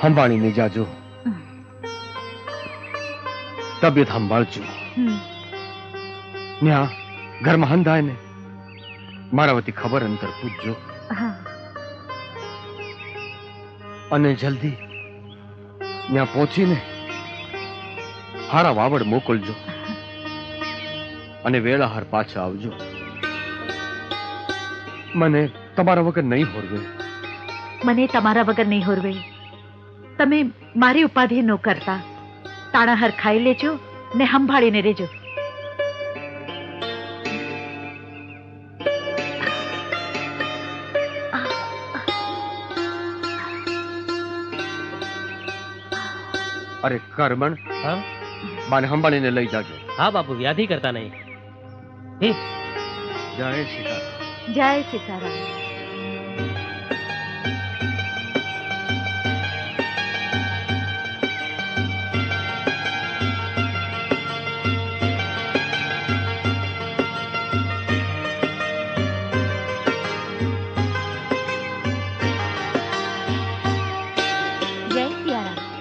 સંભાળીને જાજો. તબિયત સંભાળજો. ન્યા ઘરમાં હંધાય ને મારા વતી ખબર અંતર પૂછજો. અને જલ્દી ત્યાં પહોંચીને હારા વાવડ મોકલજો અને વેળાહાર પાછા આવજો. મને તમારા વગર નહીં હોરવે. મને તમારા વગર નહીં હોરવે. તમે મારી ઉપાધિ ન કરતા. તાણાહાર ખાઈ લેજો ને સંભાળીને રહેજો. અરે કરમણ, હા બાને સંભાળીને લઈ જાજો. હા બાપુ, વ્યાધિ કરતા નહીં. જય સીતારામ. જય સીતારામ.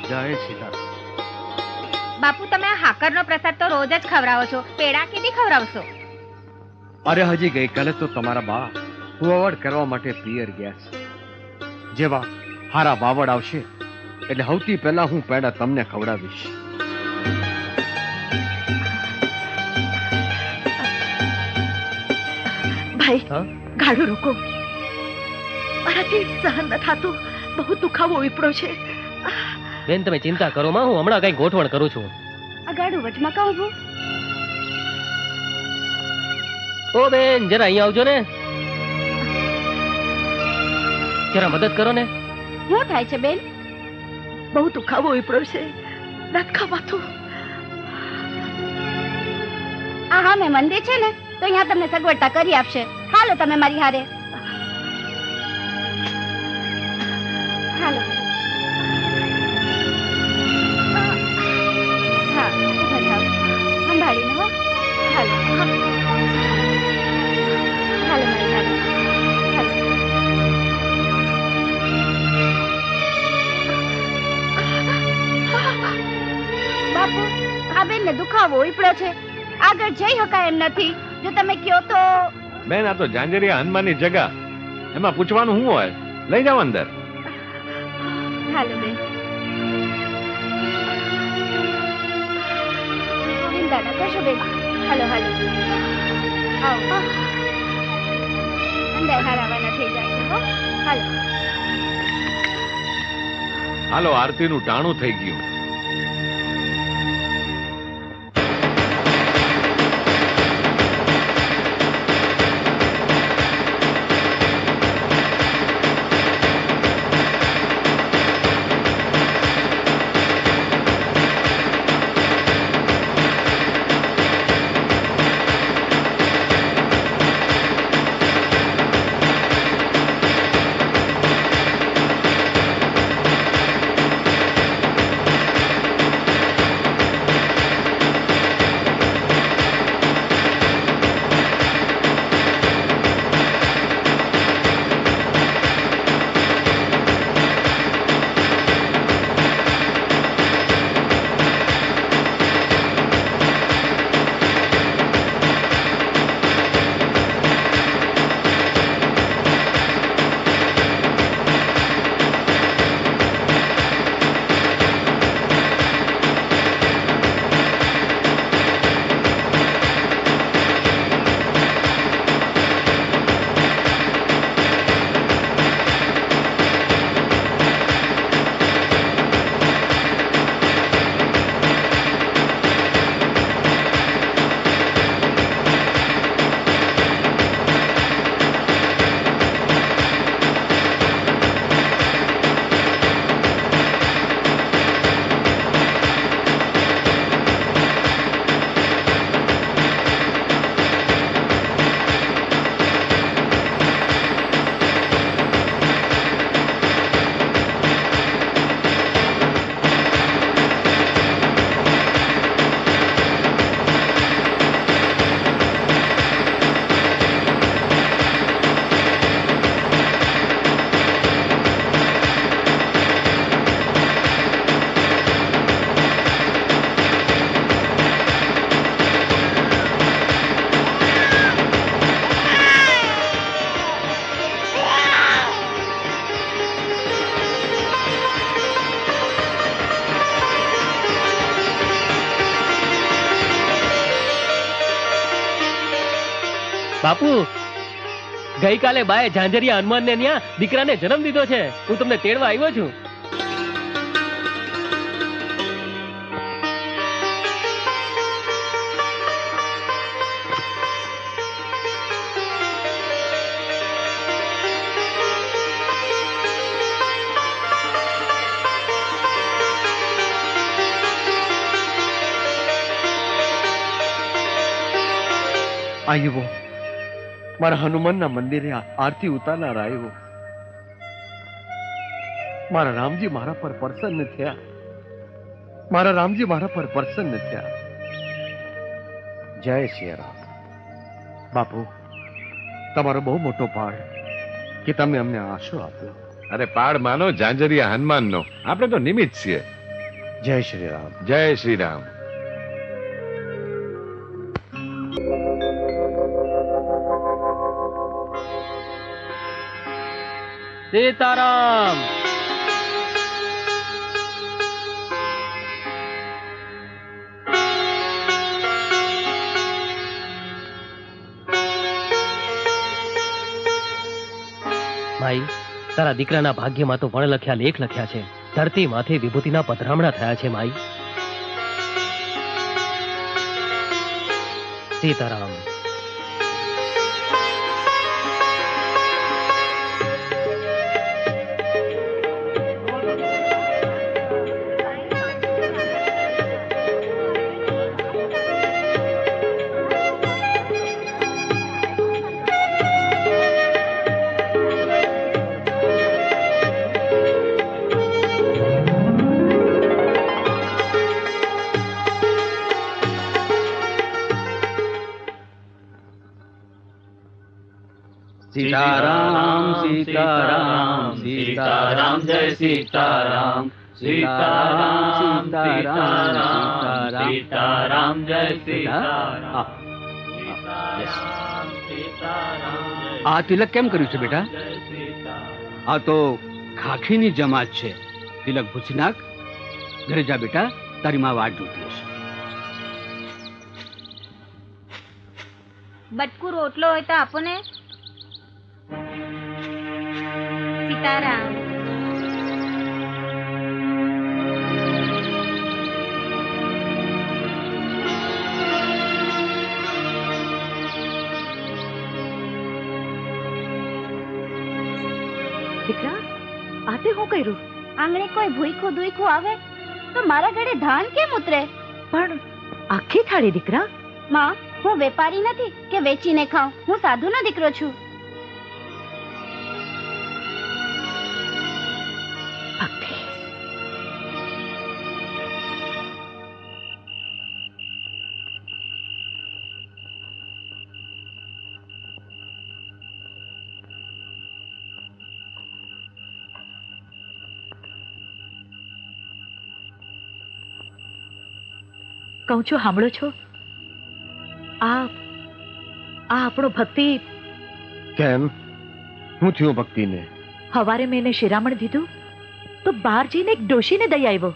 જય સીતારામ. બાપુ, તમે આ હાકરનો પ્રસાદ તો રોજ જ ખવડાવો છો, પેડા કેદી ખવડાવશો? અરે હજી ગઈકાલે તો તમારા બા કુવાવડ કરવા માટે પિયર ગયા છે. જેવા હારા વાવડ આવશે એટલે સૌથી પહેલા હું પેડા તમને ખવડાવીશ. ભાઈ, હા? ગાડું રોકો. મારાથી સહન ન થાતું. બહુ દુખાવો ઉપડ્યો છે. બેન, તમે ચિંતા કરો માં, હું હમણાં કઈ ગોઠવણ કરું છું. આ ગાડું વચમાં કહું છું. ઓ બેન, જરા અહીંયા આવજો ને. જરા મદદ કરો ને. શું થાય છે બેન? બહુ દુખાવો ઉપડ્યો છે. નથી ખવાતું. આ હા મેં મંદિર છે ને, તો અહીંયા તમને સગવડતા કરી આપશે. હાલો તમે મારી હારે. હાલો. હા, ઉભા થાવ. સંભાળીને હો. હાલો. હાલો મારી હારે. હાલો. બાપુ, આ બેનને દુખાવો ઉપડ્યો છે. આગળ જઈ શકાય એમ નથી. જો તમે કયો તો. બેન, આ તો ઝાંઝરિયા હનુમાનની જગા, એમાં પૂછવાનું શું હોય? લઈ જાવ અંદર. હાલો બેન. ચિંતા ન કરશો બેન. હાલો હાલો. આવો. અંદર હારાવાના થઈ જાય છે હો. હાલો. હાલો, આરતીનું ટાણું થઈ ગયું. બાપુ ગઈકાલે બાએ ઝાંઝરિયા હનુમાનને ન્યા દીકરાને જન્મ દીધો છે. હું તમને તેડવા આવ્યો છું. આવ્યો મારા હનુમાનના મંદિરે આરતી ઉતારનાર આવ્યો. મારા રામજી મારા પર પ્રસન્ન થયા. મારા રામજી મારા પર પ્રસન્ન થયા. જય શ્રી રામ. બાપુ તમારો બહુ મોટો પાડ કે તમે અમને આશરો આપ્યો. અરે પાડ માનો ઝાંઝરિયા હનુમાનનો, આપણે તો નિમિત્ત છીએ. જય શ્રી રામ. જય શ્રી રામ. સીતારામ. ભાઈ તારા દીકરાના ભાગ્યમાં તો વણલખ્યા લેખ લખ્યા છે. ધરતી માથે વિભૂતિના પધરામણા થયા છે માઈ. સીતારામ. सीताराम सीताराम सीताराम जय सीताराम सीताराम सीताराम सीताराम जय सीताराम. આ તિલક કેમ કર્યું છે બેટા? આ તો ખાખીની જમાત છે. તિલક ભૂસી નાખ. ઘરે જા બેટા, તારી માં વાટ જોતી હશે. બટકું રોટલો હોય તો આપો ને. સીતારામ. દીકરા આ તે હું કર્યું? આંગણે કોઈ ભૂઈખું દુઈખું આવે તો મારા ઘરે ધાન કેમ ઉતરે? પણ આખી થાળી દીકરા. માં, હું વેપારી નથી કે વેચીને ખાઉં. હું સાધુનો દીકરો છું. ભક્તિ. કહું છું સાંભળો છો? આ આપણો ભક્તિ. કેમ? હું થયું ભક્તિને? હવારે મેં એને શિરામણ દીધું તો બહાર જઈને એક ડોશીને દઈ આવ્યો.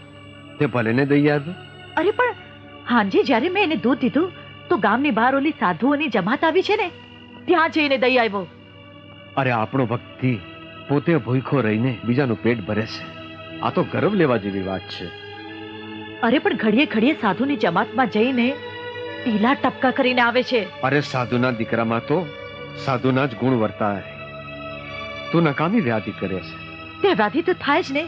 તે ભલે ને દઈ આવ્યો. અરે પણ હાંજે જ્યારે મેં એને દૂધ દીધું તો ગામની બહાર ઓલી સાધુઓની જમાત આવી છે ને, ત્યાં જઈને દઈ આવ્યો. અરે આપણો ભક્તિ પોતે ભૂખો રહીને બીજાનું પેટ ભરે છે. આ તો ગર્વ લેવા જેવી વાત છે. અરે પણ ઘડીએ ઘડીએ સાધુની જમાતમાં જઈને ટીલા ટપકા કરીને આવે છે. અરે સાધુના દીકરામાં તો સાધુના જ ગુણ વર્તાય. તું નકામી વ્યાધિ કરે છે. તે વ્યાધિ તો થાય જ ને.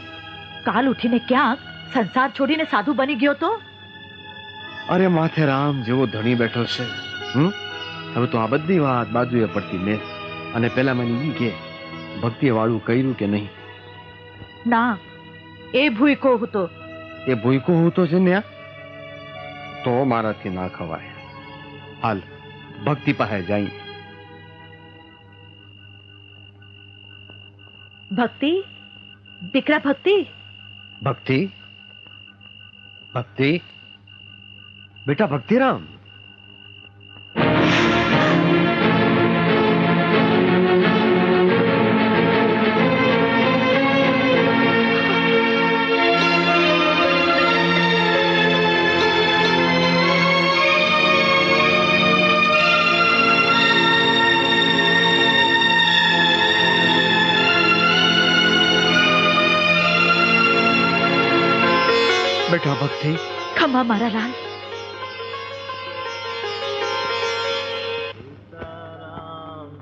કાલ ઉઠીને ક્યાંક સંસાર છોડીને સાધુ બની ગયો તો. અરે માથે રામ જેવો ધણી બેઠો છે. હવે તો આ બધી વાત બાજુએ પડતી મેં. અને પેલા મને ઈ કે ભક્તિએ વાળું કર્યું કે નહીં? ના, એ ભૂઈકો હતો. એ ભૂઈકો હું તો છે ને, તો મારાથી ના ખવાય. હાલ ભક્તિ પાસે જાય. ભક્તિ, દીકરા ભક્તિ. ભક્તિ, ભક્તિ, બેટા ભક્તિરામ. બેટા ભક્તિ, ખમા મારા લાલ.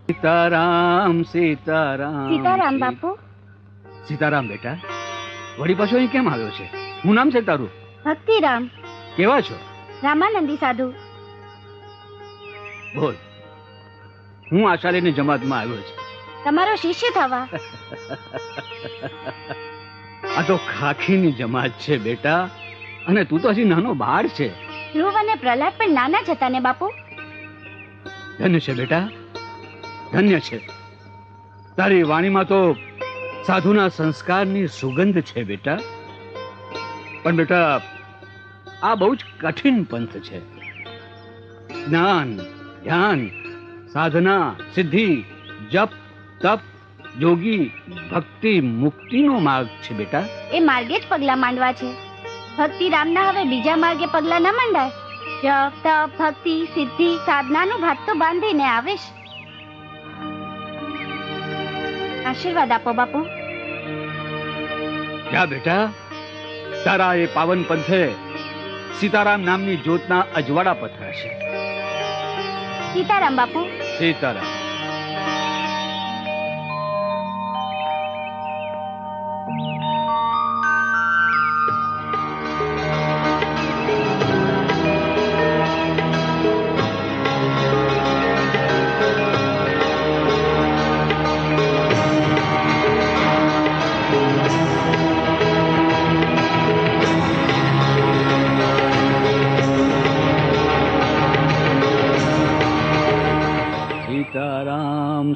સીતારામ સીતારામ સીતારામ બાપુ. સીતારામ બેટા, વળી પાછો અહીં કેમ આવ્યો છે? શું નામ છે તારું? ભક્તિરામ. કેવા છો? રામાનંદી સાધુ. બોલ. હું આશા લઈને જમાતમાં આવ્યો છું. તમારો શિષ્ય થવા. આ તો ખાખીની જમાત છે બેટા, અને તું તો હજી નાનો બાળ છે. ધ્રુવ અને પ્રહલાદ પણ નાના જ હતા ને બાપુ. ધન્ય છે બેટા, ધન્ય છે. તારી વાણીમાં તો સાધુના સંસ્કારની સુગંધ છે બેટા. પણ બેટા, આ બહુ જ કઠિન પંથ છે. જ્ઞાન, ધ્યાન, સાધના, સિદ્ધિ, જપ, તપ, યોગી, ભક્તિ, મુક્તિનો માર્ગ છે બેટા. એ માર્ગે જ પગલા માંડવા છે. ભક્તિ રામના હવે બીજા માર્ગે પગલા ન માંડાય. જપ તપ ભક્તિ સિદ્ધિ સાધનાનું ભાત તો બાંધીને આવીશ. આશીર્વાદ આપો બાપુ. જા બેટા, તારા એ પાવન પંથે સીતારામ નામની જ્યોતના અજવાળા પથરાશે. સીતારામ બાપુ. સીતારામ.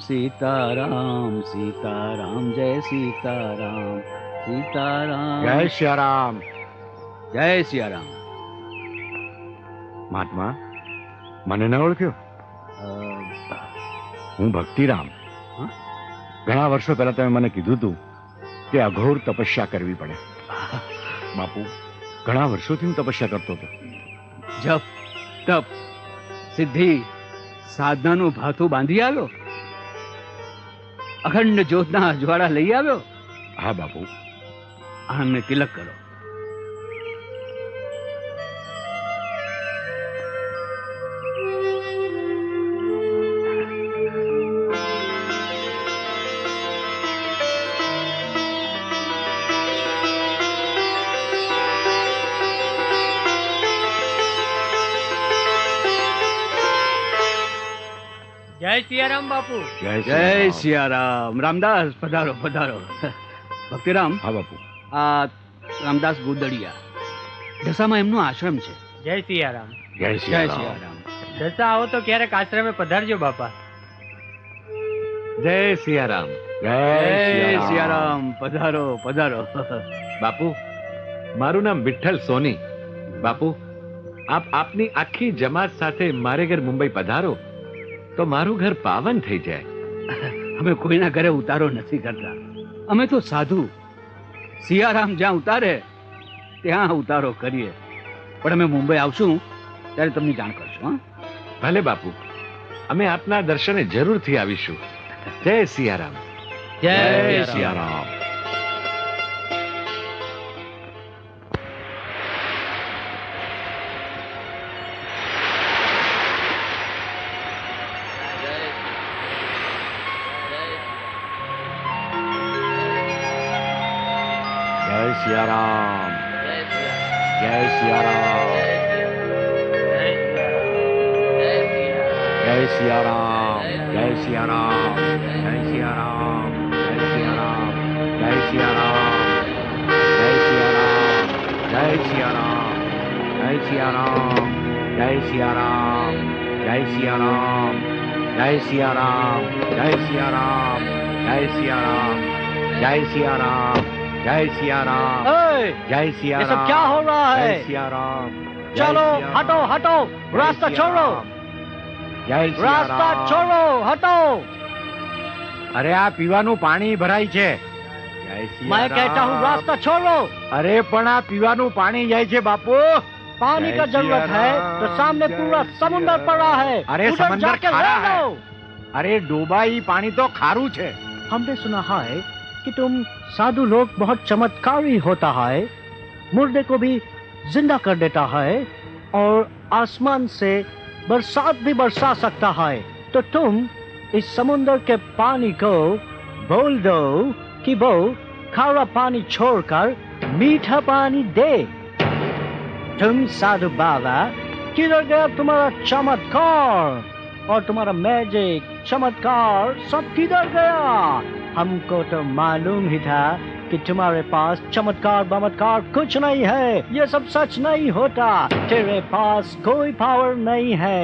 સીતારામ સીતારામ જય સીતારામ સીતારામ જય સિયારામ. જય સિયારામ. મહાત્મા, મને ન ઓળખ્યો? હું ભક્તિરામ. હા? ઘણા વર્ષો પહેલા તમે મને કીધું હતું કે અઘોર તપસ્યા કરવી પડે. બાપુ, ઘણા વર્ષોથી હું તપસ્યા કરતો હતો. જપ તપ સિદ્ધિ સાધનાનું ભાથું બાંધી આવ્યો, અખંડ જ્યોતના અજવાળા લઈ આવ્યો. હા બાપુ. આમને તિલક કરો. જય સિયારામ બાપુ. જય જય સિયારામ. સિયારામ. રામદાસ પધારો પધારો. ભક્તિરામ, હા બાપુ. આ રામદાસ ગોદડિયા, ઢસામાં એમનો આશ્રમ છે. જય સિયારામ. જય જય સિયારામ. સિયારામ. દશા આવો તો ક્યારેક આશ્રમે પધારજો બાપા. જય સિયારામ. જય જય સિયારામ. પધારો પધારો. બાપુ, મારું નામ વિઠ્ઠલ સોની. બાપુ, આપ આપની આખી જમાત સાથે મારે ઘર મુંબઈ પધારો તો મારું ઘર પાવન થઈ જાય. અમે કોઈના ઘરે ઉતારો નથી કરતા. અમે તો સાધુ. સિયારામ જ્યાં ઉતારે ત્યાં ઉતારો કરીએ. પણ અમે મુંબઈ આવશું ત્યારે તમને જાણ કરશું. હા, ભલે બાપુ, અમે આપના દર્શને જરૂરથી આવીશું. જય સિયારામ. જય જય સિયારામ. જય સિયારામ. જય સિયારામ. જય સિયારામ. જય સિયારામ. જય સિયારામ. જય સિયારામ. જય સિયારામ. જય સિયારામ. જય સિયારામ. જય સિયારામ. જય સિયારામ. જય સિયારામ. જય સિયારામ. જય સિયારામ. જય સિયારામ. જય સિયારામ. जय सिया राम. जय सिया ये सब राम. क्या हो रहा है? जय सिया राम. चलो हटो हटो, रास्ता छोड़ो, जय सिया रास्ता राम. छोड़ो, हटो. अरे આ પીવાનું પાણી ભરાય છે. જય સિયા मैं कहता हूँ राम. रास्ता छोड़ो. अरे પણ આ પીવાનું પાણી જાય છે બાપુ. पानी का जय जरूरत सिया है राम. तो सामने जय पूरा सिया समुंदर राम. पड़ा है. अरे उधर समंदर जाके खारा रह है. लो. अरे डोबा ई पानी तो खारू છે. हमने सुना है कि तुम साधु लोग बहुत चमत्कारी होता है, मुर्दे को भी जिंदा कर देता है और आसमान से बरसात भी बरसा सकता है, तो तुम इस समुद्र के पानी को बोल दो कि वो खारा पानी छोड़कर मीठा पानी दे। तुम साधु बाबा, किधर गया तुम्हारा चमत्कार और तुम्हारा मैजिक चमत्कार, सब किधर गया? हमको तो मालूम ही था कि तुम्हारे पास चमत्कार बमत्कार कुछ नहीं है, ये सब सच नहीं होता। तेरे पास कोई पावर नहीं है,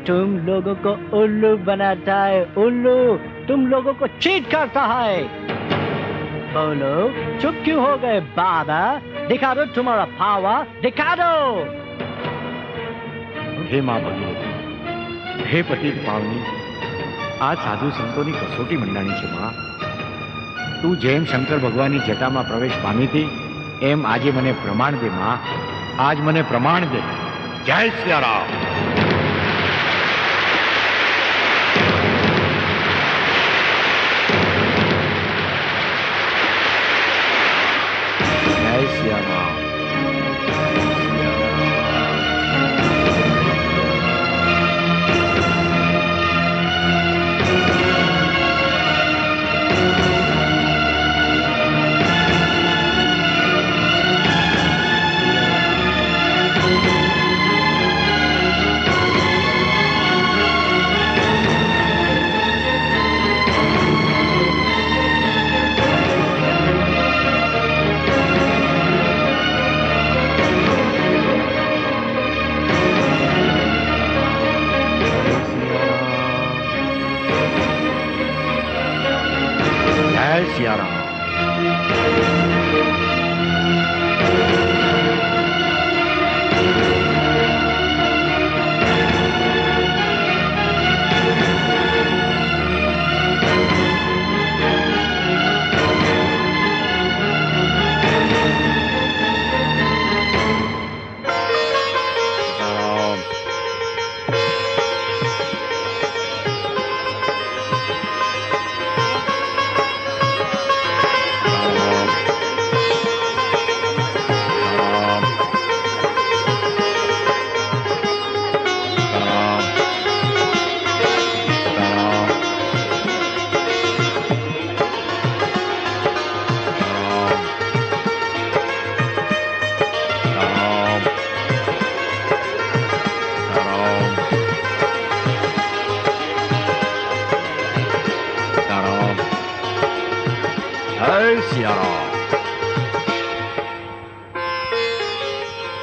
तुम लोगों को उल्लू बनाता है, उल्लू तुम लोगों को चीट करता है। बोलो चुप क्यों हो गए बाबा? दिखा दो तुम्हारा पावर, दिखा दो। हे मां भगवती, हे पतित पावनी, आज साधु संतोनी कसोटी मंडाणी छे मां। તું જેમ શંકર ભગવાનની જટામાં પ્રવેશ પામી હતી એમ આજે મને પ્રમાણ દે માં, આજ મને પ્રમાણ દે। જય સિયારામ। જય સિયારામ।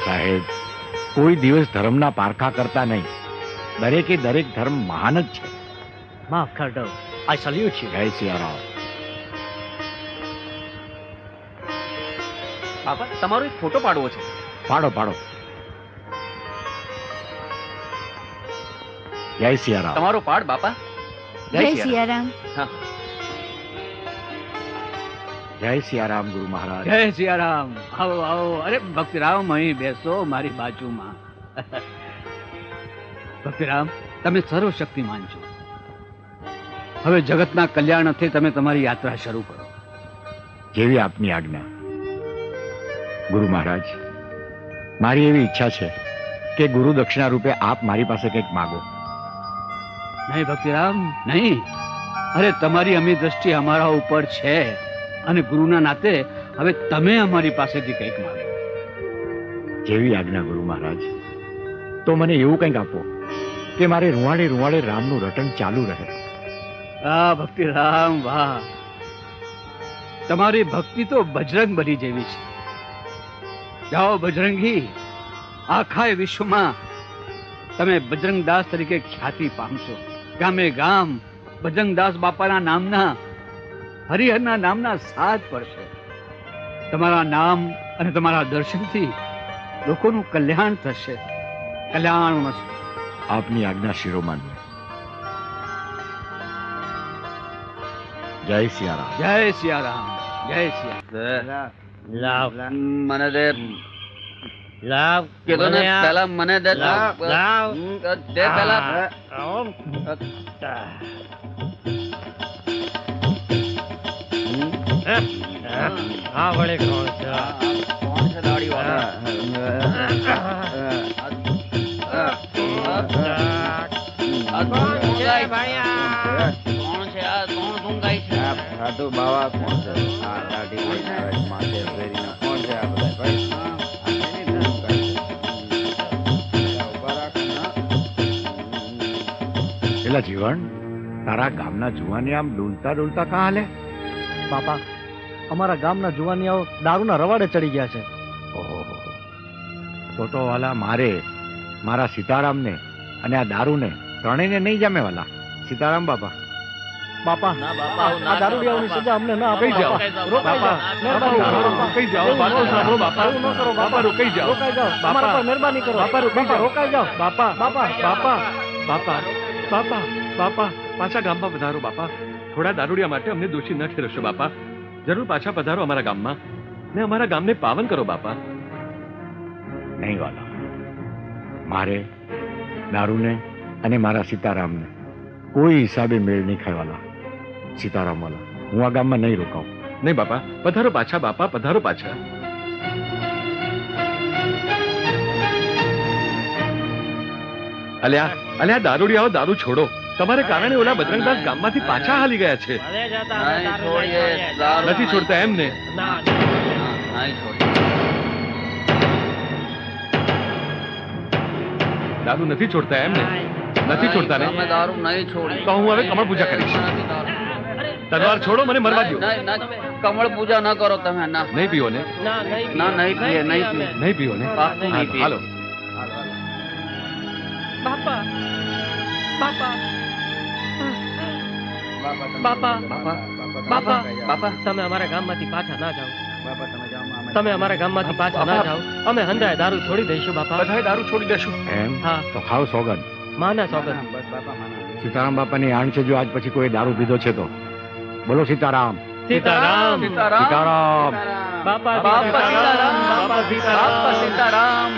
સાહેબ, કોઈ દિવસ ધર્મના પારખા કરતા નહીં, દરેકે દરેક ધર્મ મહાન જ છે। माफ कर दो, आई सल्यूट यू। જય સિયારામ। બાપા તમારો એક ફોટો પાડવો છે। પાડો પાડો। જય સિયારામ। તમારો પાડ બાપા। જય સિયારામ। જય સિયારામ ગુરુ મહારાજ। જય સિયારામ। આવો આવો। અરે ભક્તિરામ, અહીં બેસો મારી બાજુમાં। ભક્તિરામ, તમે સર્વશક્તિમાન છો, હવે જગતના કલ્યાણ અર્થે તમે તમારી યાત્રા શરૂ કરો। જેવી આપની આજ્ઞા ગુરુ મહારાજ। મારી એવી ઈચ્છા છે કે ગુરુ દક્ષિણા રૂપે આપ મારી પાસે કંઈક માગો। નહીં ભક્તિરામ, નહીં। અરે તમારી અમી દ્રષ્ટિ અમારા ઉપર છે અને ગુરુના નાતે હવે તમે અમારી પાસેથી કંઈક માંગો। જેવી આજ્ઞા ગુરુ મહારાજ। તો મને એવું કંઈક આપો કે મારે રૂવાડે રૂવાડે રામનું રટણ ચાલુ રહે। વાહ ભક્તિરામ વાહ, તમારી ભક્તિ તો બજરંગ બલી જેવી છે। જાઓ બજરંગી, આખા વિશ્વમાં તમે બજરંગદાસ તરીકે ખ્યાતિ પામશો। ગામે ગામ બજરંગદાસ બાપાના નામના, હરિહરના નામના સાજ પડશે। તમારા નામ અને તમારા દર્શનથી લોકોનું કલ્યાણ થશે। કલ્યાણ મસ્ત। આપની આજ્ઞા શિરોમાન। જય સિયારામ। જય સિયારામ। જય સિયારામ। લાવ મને દે, લાવ કીધું ને પહેલા મને દે, લાવ લાવ દે પહેલા। આ વળે કોણ છે? કોણ છે દાઢી વાળા? તો બાવા કોણ છે? આ દાઢી લઈને આવે છે, માથે પહેરીને કોણ છે આ બધા ભાઈ? પેલા જીવન, તારા ગામના જુવાની આમ ડોલતા ડોલતા કાં હાલે? બાપા, અમારા ગામના જુવાનિયાઓ દારૂના રવાડે ચડી ગયા છે. ઓહો, તો વાલા મારે મારા સીતારામને અને આ દારૂને ત્રણેયને નહીં જામે વાલા. સીતારામ બાપા. બાપા, આ દારૂડિયાઓની સજા અમને ના આપો. કઈ જાઓ. રોકાઈ જાઓ. મહેરબાની કરો. રોકાઈ જાઓ. વાતો સાંભળો બાપા. એવું ન કરો બાપા, રોકાઈ જાઓ. રોકાઈ જાઓ. અમારા પર મહેરબાની કરો. બાપા, રોકાઈ જાઓ. રોકાઈ જાઓ. બાપા, બાપા, બાપા, બાપા, બાપા, બાપા, પાછા ગામમાં પધારો બાપા. થોડા દારૂડિયા માટે અમને દોષી ન ઠેરવશો બાપા. જરૂર પાછા પધારો અમારા ગામમાં ને અમારા ગામને પાવન કરો બાપા. નહીં વાલા, મારે દારૂને અને મારા સીતારામને કોઈ હિસાબે મેળ નહીં ખાય વાલા. સીતારામ વાલા, હું આ ગામમાં નહીં રોકાઉં. નહીં બાપા, પધારો પાછા બાપા, પધારો પાછા. અલ્યા અલ્યા, દારૂડિયાઓ દારૂ છોડો. તમારે કારણે ઓલા બજરંગદાસ ગામમાંથી પાછા હાલી ગયા છે. નહીં છોડીએ, દારૂ નથી છોડતા એમને. નહીં છોડીએ. દારૂ નથી છોડતા એમને. નથી છોડતા ને? અમે દારૂ નહીં છોડી. તો હું હવે કમળ પૂજા કરીશ. તલવાર છોડો, મને મરવા દો. નહીં, કમળ પૂજા ન કરો તમે. ના નહીં પીઓ ને? ના, નહીં પીએ, નહીં પીએ. નહીં પીઓ ને? પાક્કું નહીં પીએ. હાલો. બાપા બાપા બાપા, બાપા બાપા બાપા, તમે અમારા ગામમાંથી પાછા ના જાઓ. બાપા, તમે જાઓ, અમે તમે અમારા ગામમાંથી પાછા ના જાઓ. અમે હંધાય દારૂ છોડી દઈશું બાપા. બધાએ દારૂ છોડી દેશું. એમ હા. તો ખાવ સોગન. માના સોગંદ. બસ બાપા, માના. સીતારામ બાપાની આણ છે, જો આજ પછી કોઈ દારૂ પીધો છે તો બોલો સીતારામ. સીતારામ. સીતારામ. બાપા બાપા સીતારામ. બાપા સીતારામ. બાપા સીતારામ.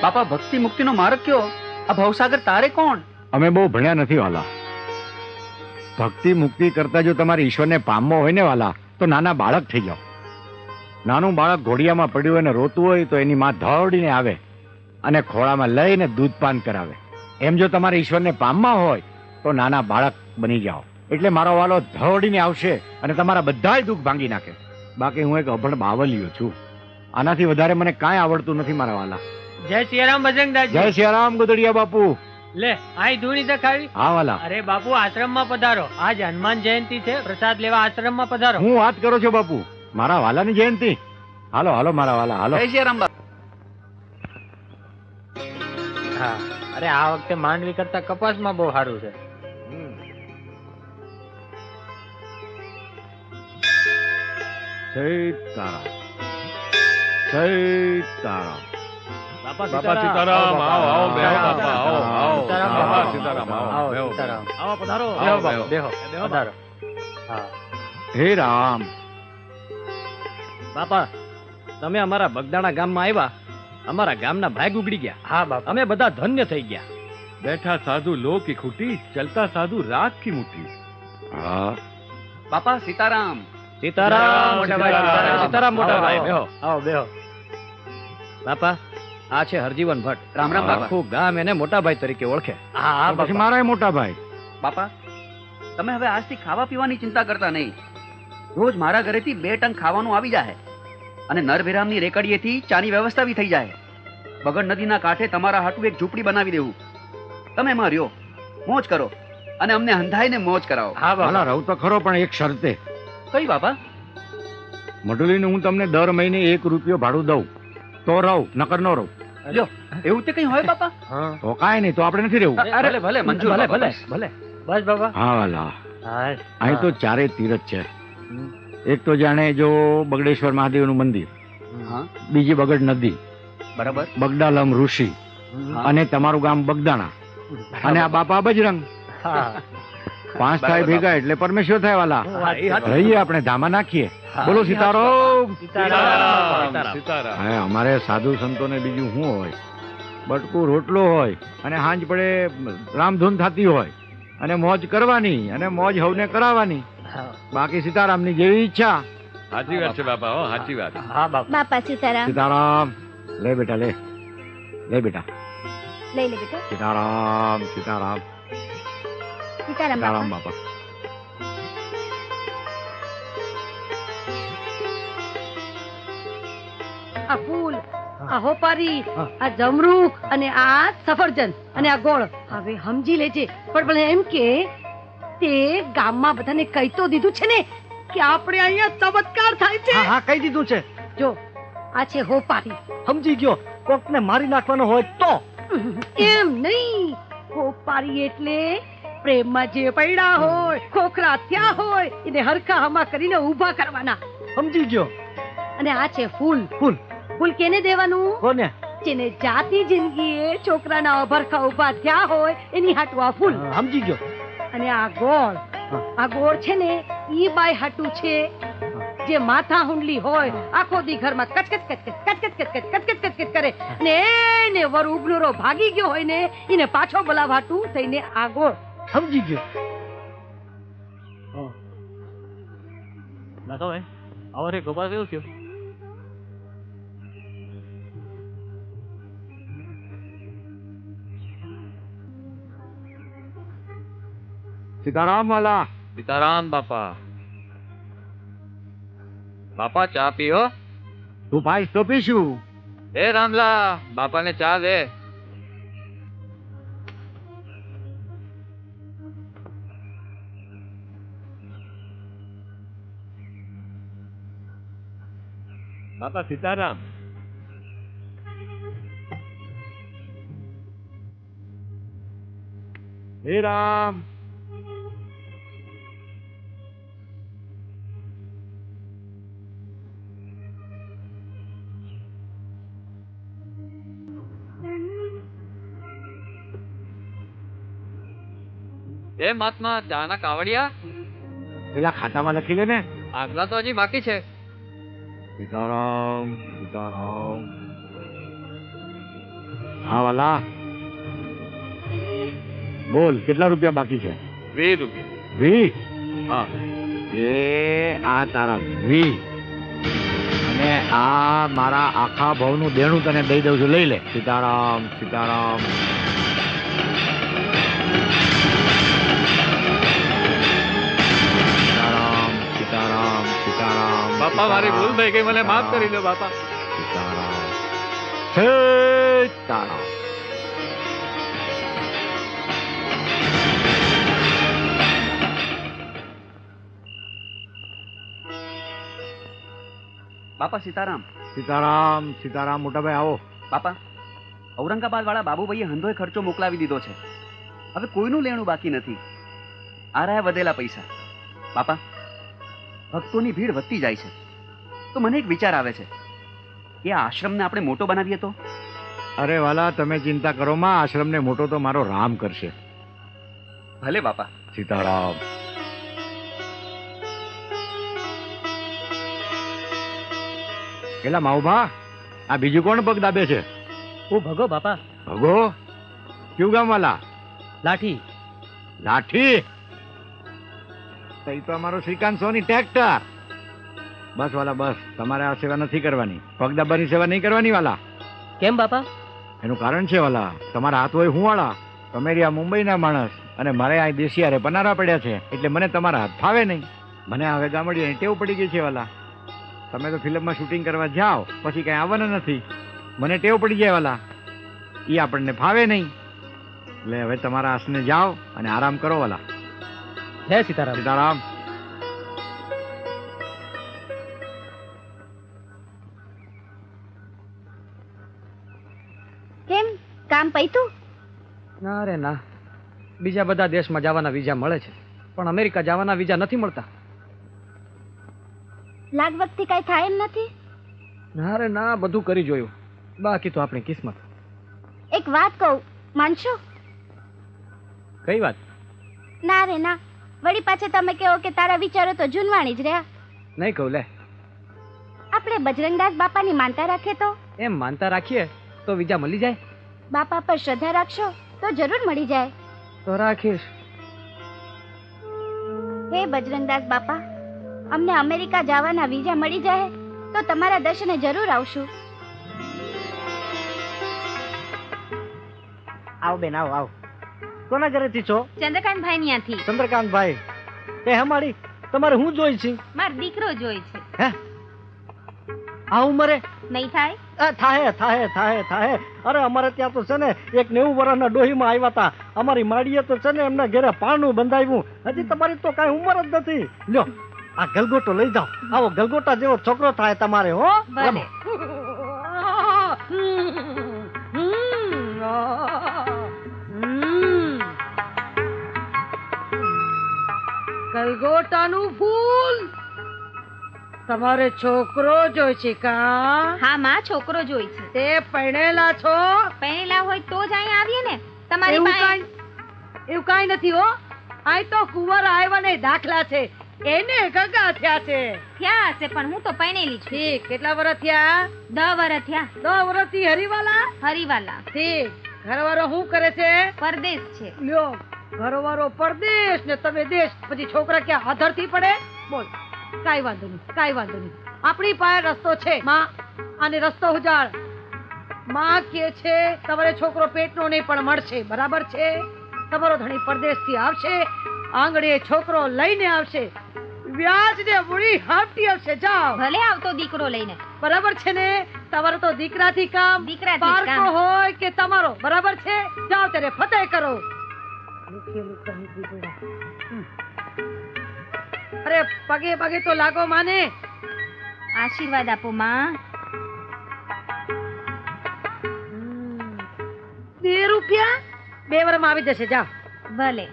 બાપા, ભક્તિ મુક્તિનો માર્ગ કયો? આ ભવસાગર તારે કોણ? અમે બહુ ભણ્યા નથી વાલા. ભક્તિ મુક્તિ કરતા જો તમારે ઈશ્વરને પામવો હોય ને વાલા, તો નાના બાળક થઈ જાઓ. નાનું બાળક ઘોડિયામાં પડ્યું હોય ને રોતું હોય તો એની માં દોડીને આવે અને ખોળામાં લઈને દૂધપાન કરાવે. એમ જો તમારે ઈશ્વરને પામવા હોય તો નાના બાળક બની જાઓ. એટલે મારો વાલો દોડીને આવશે અને તમારા બધાય દુઃખ ભાંગી નાખે. બાકી હું એક અભણ બાવલિયો છું. આનાથી વધારે મને કાંઈ આવડતું નથી મારા વાલા. જય સિયારામ બજરંગદાસ. જય સિયારામ ગોદડિયા બાપુ. લે આઈ ધૂણી દેખાવી. હા વાલા, અરે બાપુ, આશ્રમમાં પધારો. આજ હનુમાન જયંતિ છે, પ્રસાદ લેવા આશ્રમમાં પધારો. હું વાત કરો છો બાપુ? મારા વાલાની જયંતિ? હાલો હાલો મારા વાલા, હાલો. જય શ્રી રામ બાપા. હા, અરે આ વખતે માંડવી કરતા કપાસમાં બહુ સારું છે. સીતારામ. સીતારામ. બાપા સીતારામ. આવો આવો, બેહો બાપા, આવો આવો. સીતારામ, બાપા આવો. સીતારામ, આવો આવો, બેહો. સીતારામ. આવો પધારો. બેહો આવો, બાપુ, બેહો. બેહો. પધારો. હા. હે રામ. બાપા, તમે અમારા બગદાણા ગામમાં આવ્યા, અમારા ગામના ભાગ ઉગડી ગયા. હા બાપા. અમે બધા ધન્ય થઈ ગયા. બેઠા સાધુ લો કી ખૂટી, ચલતા સાધુ રાગ કી મુઠ્ઠી. હા, બાપા સીતારામ. સીતારામ મોટા ભાઈ. સીતારામ. સીતારામ મોટા ભાઈ. બેહો. આવો બેહો. બાપા, આ છે હરજીવન ભટ્ટ. રામ રામ બાપા. આખું ગામ એને મોટા ભાઈ તરીકે ઓળખે. હા હા પછી બાપા. મારા મોટા ભાઈ. બાપા, તમે હવે આજથી ખાવા પીવાની ચિંતા કરતા નહીં. રોજ મારા ઘરેથી 2 ટન ખાવાનું આવી જાય અને નરભેરામની રેકડીએથી ચાની વ્યવસ્થા બી થઈ જાય. બગડ નદીના કાંઠે તમારા હાટુ એક ઝૂંપડી બનાવી દેવું. તમે એમાં રહ્યો, મોજ કરો અને અમને હંધાઈને મોજ કરાવો. હા વાલા, બાપા. રહું તો ખરો, પણ એક શરતે. કઈ બાપા? મઢુલીનું હું તમને દર મહિને 1 રૂપિયો ભાડું દઉં તો રહું, નકર ન રહું. લ્યો, એવું તે કઈ હોય બાપા? હા. તો કાંઈ નહીં, તો આપણે નથી રહેવું. ભલે ભલે મંજૂર ભલે બાપા, ભલે બસ. ભલે. બસ બાપા. હા વાલા, હા. અહીં તો ચારે તીરથ છે. એક તો જાણે જો બગડેશ્વર મહાદેવનું મંદિર, હા, બીજી બગડ નદી, બરાબર. બગડાલમ ઋષિ હા. અને તમારું ગામ બગદાણા. અને આ બાપા બજરંગ. હા 5 થાય ભેગા એટલે પરમેશ્વર થાય વાલા. રહીએ આપણે ધામા નાખીએ. બોલો સીતારામ. સીતારામ. હા, અમારે સાધુ સંતોને બીજું શું હોય? બટકું રોટલો હોય અને સાંજ પડે રામધૂન થતી હોય અને મોજ કરવાની અને મોજ હવને કરાવવાની. બાકી સીતારામની જેવી ઈચ્છા. સાચી વાત છે બાપા, હો સાચી વાત. હા બાપા. બાપા સીતારામ. સીતારામ. લે બેટા લે. લે બેટા. લઈ લે બેટા. સીતારામ. સીતારામ. સીતારામ સીતારામ બાપા. બાપા. આ ફૂલ, આ હોપારી, આ જમરૂખ અને આ સફરજન અને આ ગોળ હવે સમજી લેજે. પણ એમ કે તે ગામમાં બધાને કહી તો દીધું છે ને કે આપણે અહીંયા ચમત્કાર થાય છે. હા કહી દીધું છે. જો આ છે હોપારી. સમજી ગયો. કોકને મારી નાખવાનો હોય તો. એમ નહીં, હોપારી એટલે પ્રેમમાં જે પૈડા હોય, ખોખરા થયા હોય એને હરખા હમા કરીને ઊભા કરવાના. સમજી ગયો. અને આ છે ફૂલ. ફૂલ ફૂલ કેને દેવાનું? કોને? જેને જાતી જિંદગીએ છોકરાના અભરખા ઉભા થયા હોય એની હાટુ આ ફૂલ. સમજી ગયો. અને આ ગોળ, આ ગોળ છે ને ઈ બાય હાટુ છે જે માથા હુંડલી હોય, આખો દી ઘરમાં કચકચ કચકચ કચકચ કચકચ કચકચ કચકચ કરે ને એને વર ઉગલુરો ભાગી ગયો હોય ને એને પાછો બોલાવવા હાટુ થઈને આ ગોળ. સમજી ગયો. ના તો આવો રે ગોપાલ કેવું થયું? સીતારામ વાલા. સીતારામ બાપા. બાપા ચા પીઓ. તું પાઈશ તો પીશું. એ રામલા, બાપાને ચા દે. બાપા સીતારામ. હે રામ. એ મહાત્મા ચા ના કાવડિયા પેલા ખાતામાં લખી લે ને. આગલા તો હજી બાકી છે. સીતારામ. સીતારામ. હા વાલા, બોલ કેટલા રૂપિયા બાકી છે? 20 રૂપિયા. 20? હા. એ આ તારા 20 અને આ મારા આખા ભાવનું દેણું તને દઈ દઉં છું, લઈ લે. સીતારામ. સીતારામ. સીતારામ. સીતારામ. સીતારામ. બાપા મારી ભૂલ થઈ ગઈ, મને માફ કરી દો બાપા. સીતારામ. સીતારામ. બાપા સીતારામ. સીતારામ. સીતારામ. મોટાભાઈ આવો. બાપા, ઔરંગાબાદ વાળા બાબુભાઈએ હંધોય ખર્ચો મોકલાવી દીધો છે. હવે કોઈનું લેણું બાકી નથી. આ રહ્યા વધેલા પૈસા. બાપા, ભક્તોની ભીડ વધતી જાય છે તો મને એક વિચાર આવે છે કે આ આશ્રમને આપણે મોટો બનાવીએ તો. અરે વાલા, તમે ચિંતા કરો માં, આશ્રમને મોટો તો મારો રામ કરશે. ભલે બાપા. સીતારામ. પેલા માઉભા, આ બીજું કોણ પગ દાબે છે? હું ભગો બાપા. ભગો? ક્યુ ગામ વાલા? લાઠી. લાઠી? તો ઈ તો અમારો શ્રીકાંત સોની ટ્રેક્ટર. બસ વાલા બસ, તમારે આ સેવા નથી કરવાની. પગ દાબાની સેવા નહીં કરવાની વાલા. કેમ બાપા? એનું કારણ છે વાલા, તમારા હાથ હોય હું વાળા. તમે રહ્યા મુંબઈના માણસ અને મારે આ દેશી હારે પનારા પડ્યા છે એટલે મને તમારા હાથ ફાવે નહીં. મને હવે ગામડિયાની ટેવ પડી ગઈ છે વાલા. તમે તો ફિલ્મમાં શૂટિંગ કરવા જાઓ પછી કઈ આવવાના નથી. મને ટેવ પડી જાય વાલા, એ આપણને ફાવે નહીં. એટલે હવે તમારા આસને જાઓ અને આરામ કરો વાલા. જય સીતારામ. સીતારામ. કેમ કામ પૈતું? ના રે ના, બીજા બધા દેશમાં જવાના વિઝા મળે છે પણ અમેરિકા જવાના વિઝા નથી મળતા. લાગવગથી કઈ થાય એમ નથી? ના રે ના, બધું કરી જોયું, બાકી તો આપણી કિસ્મત. એક વાત કહું, માનશો? કઈ વાત? ના રે ના, વળી પાછા તમે કહો કે તારા વિચારો તો જૂનવાણી જ રહ્યા. નહીં કહું લે. આપણે બજરંગદાસ બાપાની માનતા રાખીએ તો? એમ માનતા રાખીએ તો વિઝા મળી જાય? બાપા પર શ્રદ્ધા રાખશો તો જરૂર મળી જાય. તો રાખીશ. હે બજરંગદાસ બાપા, અમને અમેરિકા જવાના વિઝા મળી જાય તો તમારા દર્શને જરૂર આવશું. આવો બેન, આવો આવો. કોના ઘરેથી છો? ચંદ્રકાંતભાઈ ત્યાંથી. ચંદ્રકાંતભાઈ, તે હમારી તમારે હું જોઈ છે? મારો દીકરો જોઈ છે. હે, આ ઉંમરે નહીં થાય? થાય થાય થાય થાય. અરે અમારે ત્યાં તો છે ને એક 90 વર્ષના ડોહીમાં આવ્યા હતા. અમારી માડીએ તો છે ને એમના ઘરે પારણું બંધાવ્યું. હજી તમારી તો કાંઈ ઉંમર જ નથી. લ્યો આ ગલગોટો લઈ જાઓ. આવો ગલગોટા જેવો છોકરો થાય તમારે. હો ભલે. ગલગોટાનું ફૂલ તમારે છોકરો જોઈ છે કા? હા માં, છોકરો જોઈ છે. તે પરણેલા છો? પરણેલા હોય તો જ અહીંયા આવીએ ને તમારી એવું પાસે. એવું કાંઈ નથી હો. આ તો કુંવર આવ્યાને દાખલા છે, એને ગગા થયા છે. થયા હશે પણ હું તો પરણેલી છું. ઠીક, કેટલા વર્ષ થયા? 10 વર્ષ થયા. 10 વર્ષથી હરીવાલા? હરીવાલા. ઠીક. ઘરવાળો શું કરે છે? પરદેશ છે. લ્યો, ઘરવાળો પરદેશ ને તમે દેશ, પછી છોકરા ક્યાં આધરથી પડે? બોલ. કાઈ વાંધો નહીં, કાઈ વાંધો નહીં. આપણી પાસે રસ્તો છે. માં, આને રસ્તો ઉજાડ. માં કે છે તમારે છોકરો પેટનો નહીં પણ મળશે. બરાબર છે? તમારો ધણી પરદેશથી આવશે, આંગળીએ છોકરો લઈને આવશે, વ્યાજ ને મૂડી હાંફતી આવશે. જાઓ. ભલે આવતો દીકરો લઈને. બરાબર છે ને? તમારો તો દીકરાથી કામ, દીકરાથી જ કામ. બાળકો હોય કે તમારો. બરાબર છે? જાઓ ત્યારે ફતેહ કરો. અરે પગે પગે તો લાગો માને. આશીર્વાદ આપો માં. 2 રૂપિયા 2 વર્ષમાં આવી જશે. જાઓ. ભલે.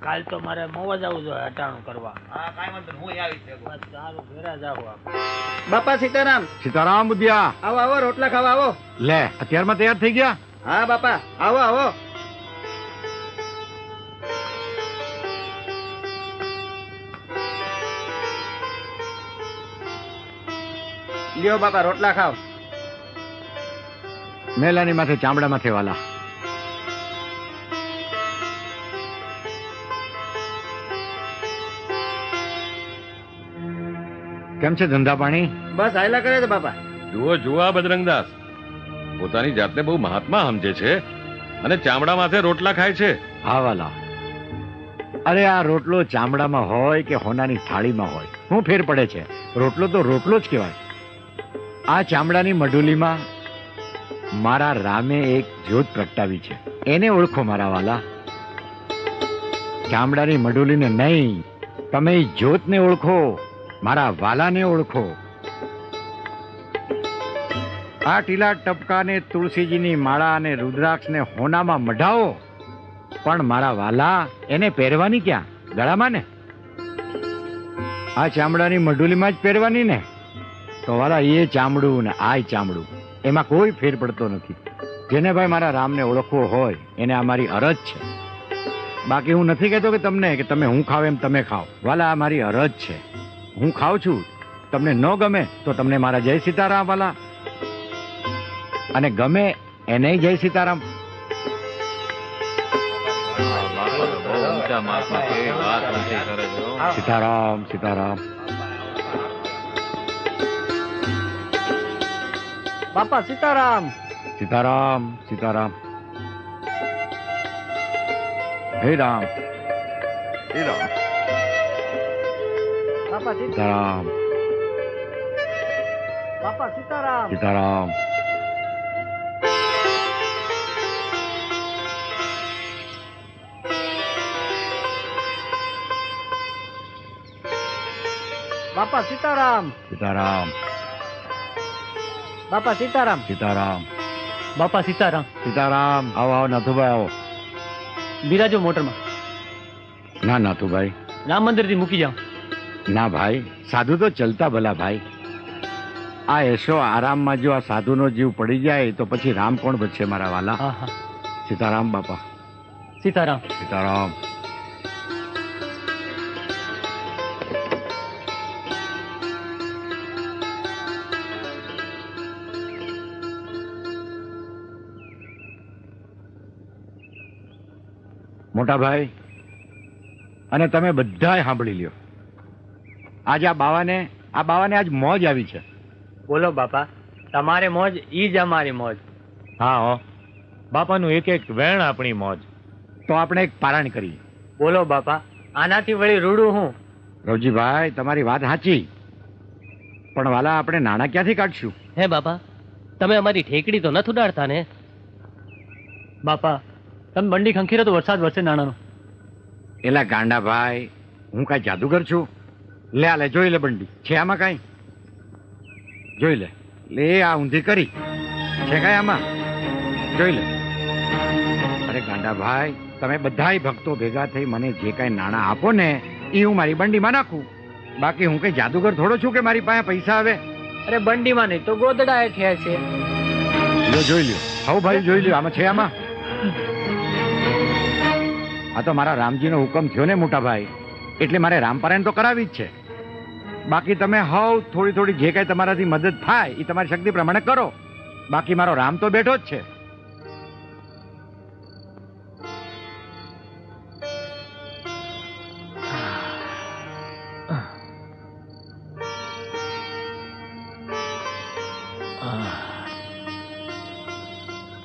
કાલ તો મારે મોવા જવું જોઈએ હટાણું કરવા. હા, કાઈ વાંધો નહીં, હું આવી છું. સારું, ઘેરા જાવ. બાપા સીતારામ. સીતારામ બુધિયા. આવો આવો, રોટલા ખાવા આવો. લે, અત્યારમાં તૈયાર થઈ ગયા? હા બાપા, આવો આવો. લ્યો બાપા, રોટલા ખાવ. મેલાની માથે ચામડા માથે વાલા. કેમ છે ધંધા પાણી? બસ હાયલા કરે છે બાપા. જુઓ જુઓ આ બજરંગદાસ પોતાની જાતને બહુ મહાત્મા સમજે છે અને ચામડા માથે રોટલા ખાય છે. હા વાલા, અરે આ રોટલો ચામડામાં હોય કે હોનાની થાળીમાં હોય, શું ફેર પડે છે? રોટલો તો રોટલો જ કહેવાય. આ ચામડાની મઢુલીમાં મારા રામે એક જ્યોત પ્રગટાવી છે, એને ઓળખો મારા વાલા. ચામડાની મઢુલીને નહીં, તમે જ્યોતને ઓળખો, મારા વાલાને ઓળખો. આ ટીલા ટપકાને તુલસીજીની માળા અને રુદ્રાક્ષને હોનામાં મઢાવો, પણ મારા વાલા એને પહેરવાની ક્યાં? ગળામાં ને. આ ચામડાની મઢુલીમાં જ પહેરવાની ને. તો વાલા એ ચામડું ને આ ચામડું એમાં કોઈ ફેર પડતો નથી. જેને ભાઈ મારા રામને ઓળખવો હોય એને આ મારી અરજ છે. બાકી હું નથી કહેતો કે તમને કે તમે હું ખાવ એમ તમે ખાઓ. વાલા આ મારી અરજ છે. હું ખાઉં છું, તમને ન ગમે તો તમને મારા જય સીતારામ વાલા, અને ગમે એને જય સીતારામ. સીતારામ સીતારામ. બાપા સીતારામ. સીતારામ સીતારામ. હે રામ હે રામ. બાપા સીતારામ બાપા સીતારામ. સીતારામ. બાપા સીતારામ. સીતારામ. બાપા સીતારામ. સીતારામ. બાપા સીતારામ. સીતારામ. આવો આવો નાથુભાઈ આવો. બિરાજો મોટરમાં. ના નાથુભાઈ, રામ મંદિર થી મૂકી જાઓ. ના ભાઈ, સાધુ તો ચલતા ભલા ભાઈ. આ એસો આરામમાં જો આ સાધુનો જીવ પડી જાય તો પછી રામ કોણ બચશે મારા વાલા? હા હા, સીતારામ બાપા, સીતારામ. સીતારામ. મોટા ભાઈ અને તમે બધાય સાંભળી લ્યો, આજે આ બાવાને આજ મોજ આવી છે. બોલો બાપા, તમારે મોજ ઈ જ અમારી મોજ. હા હો, બાપાનું એક એક વેણ આપણી મોજ. તો આપણે એક પારણ કરીએ. બોલો બાપા, આનાથી વળી રૂડું હું. રવજીભાઈ, તમારી વાત સાચી, પણ વાલા આપણે નાણાં ક્યાંથી કાઢશું? હે બાપા, તમે અમારી ઠેકડી તો નથી ઉડાડતા ને? બાપા, તમે બંડી ખંખીરો તો વરસાદ વરસે નાણાનો. એલા ગાંડા ભાઈ, હું કાંઈ જાદુગર છું? લે આ લે, જોઈ લે બંડી, છે આમાં કાંઈ? જોઈ લે, લે આ ઊંધી કરી છે કાંઈ આમાં? જોઈ લે. અરે ગાંડા ભાઈ, તમે બધાય ભક્તો ભેગા થઈ મને જે કાંઈ નાણાં આપો ને એ હું મારી બંડીમાં નાખું. બાકી હું કઈ જાદુગર થોડો છું કે મારી પાસે પૈસા આવે? અરે બંડીમાં નહીં તો ગોદડા હેઠ્યા છે. લ્યો જોઈ લ્યો, હાઉ ભાઈ જોઈ લ્યો, આમાં છે આમાં? આ તો મારા રામજીનો હુકમ થયો ને મોટા ભાઈ, એટલે મારે રામપારાયણ તો કરાવી જ છે. બાકી તમે હાઉ થોડી થોડી જે કાંઈ તમારાથી મદદ થાય એ તમારી શક્તિ પ્રમાણે કરો. બાકી મારો રામ તો બેઠો જ છે.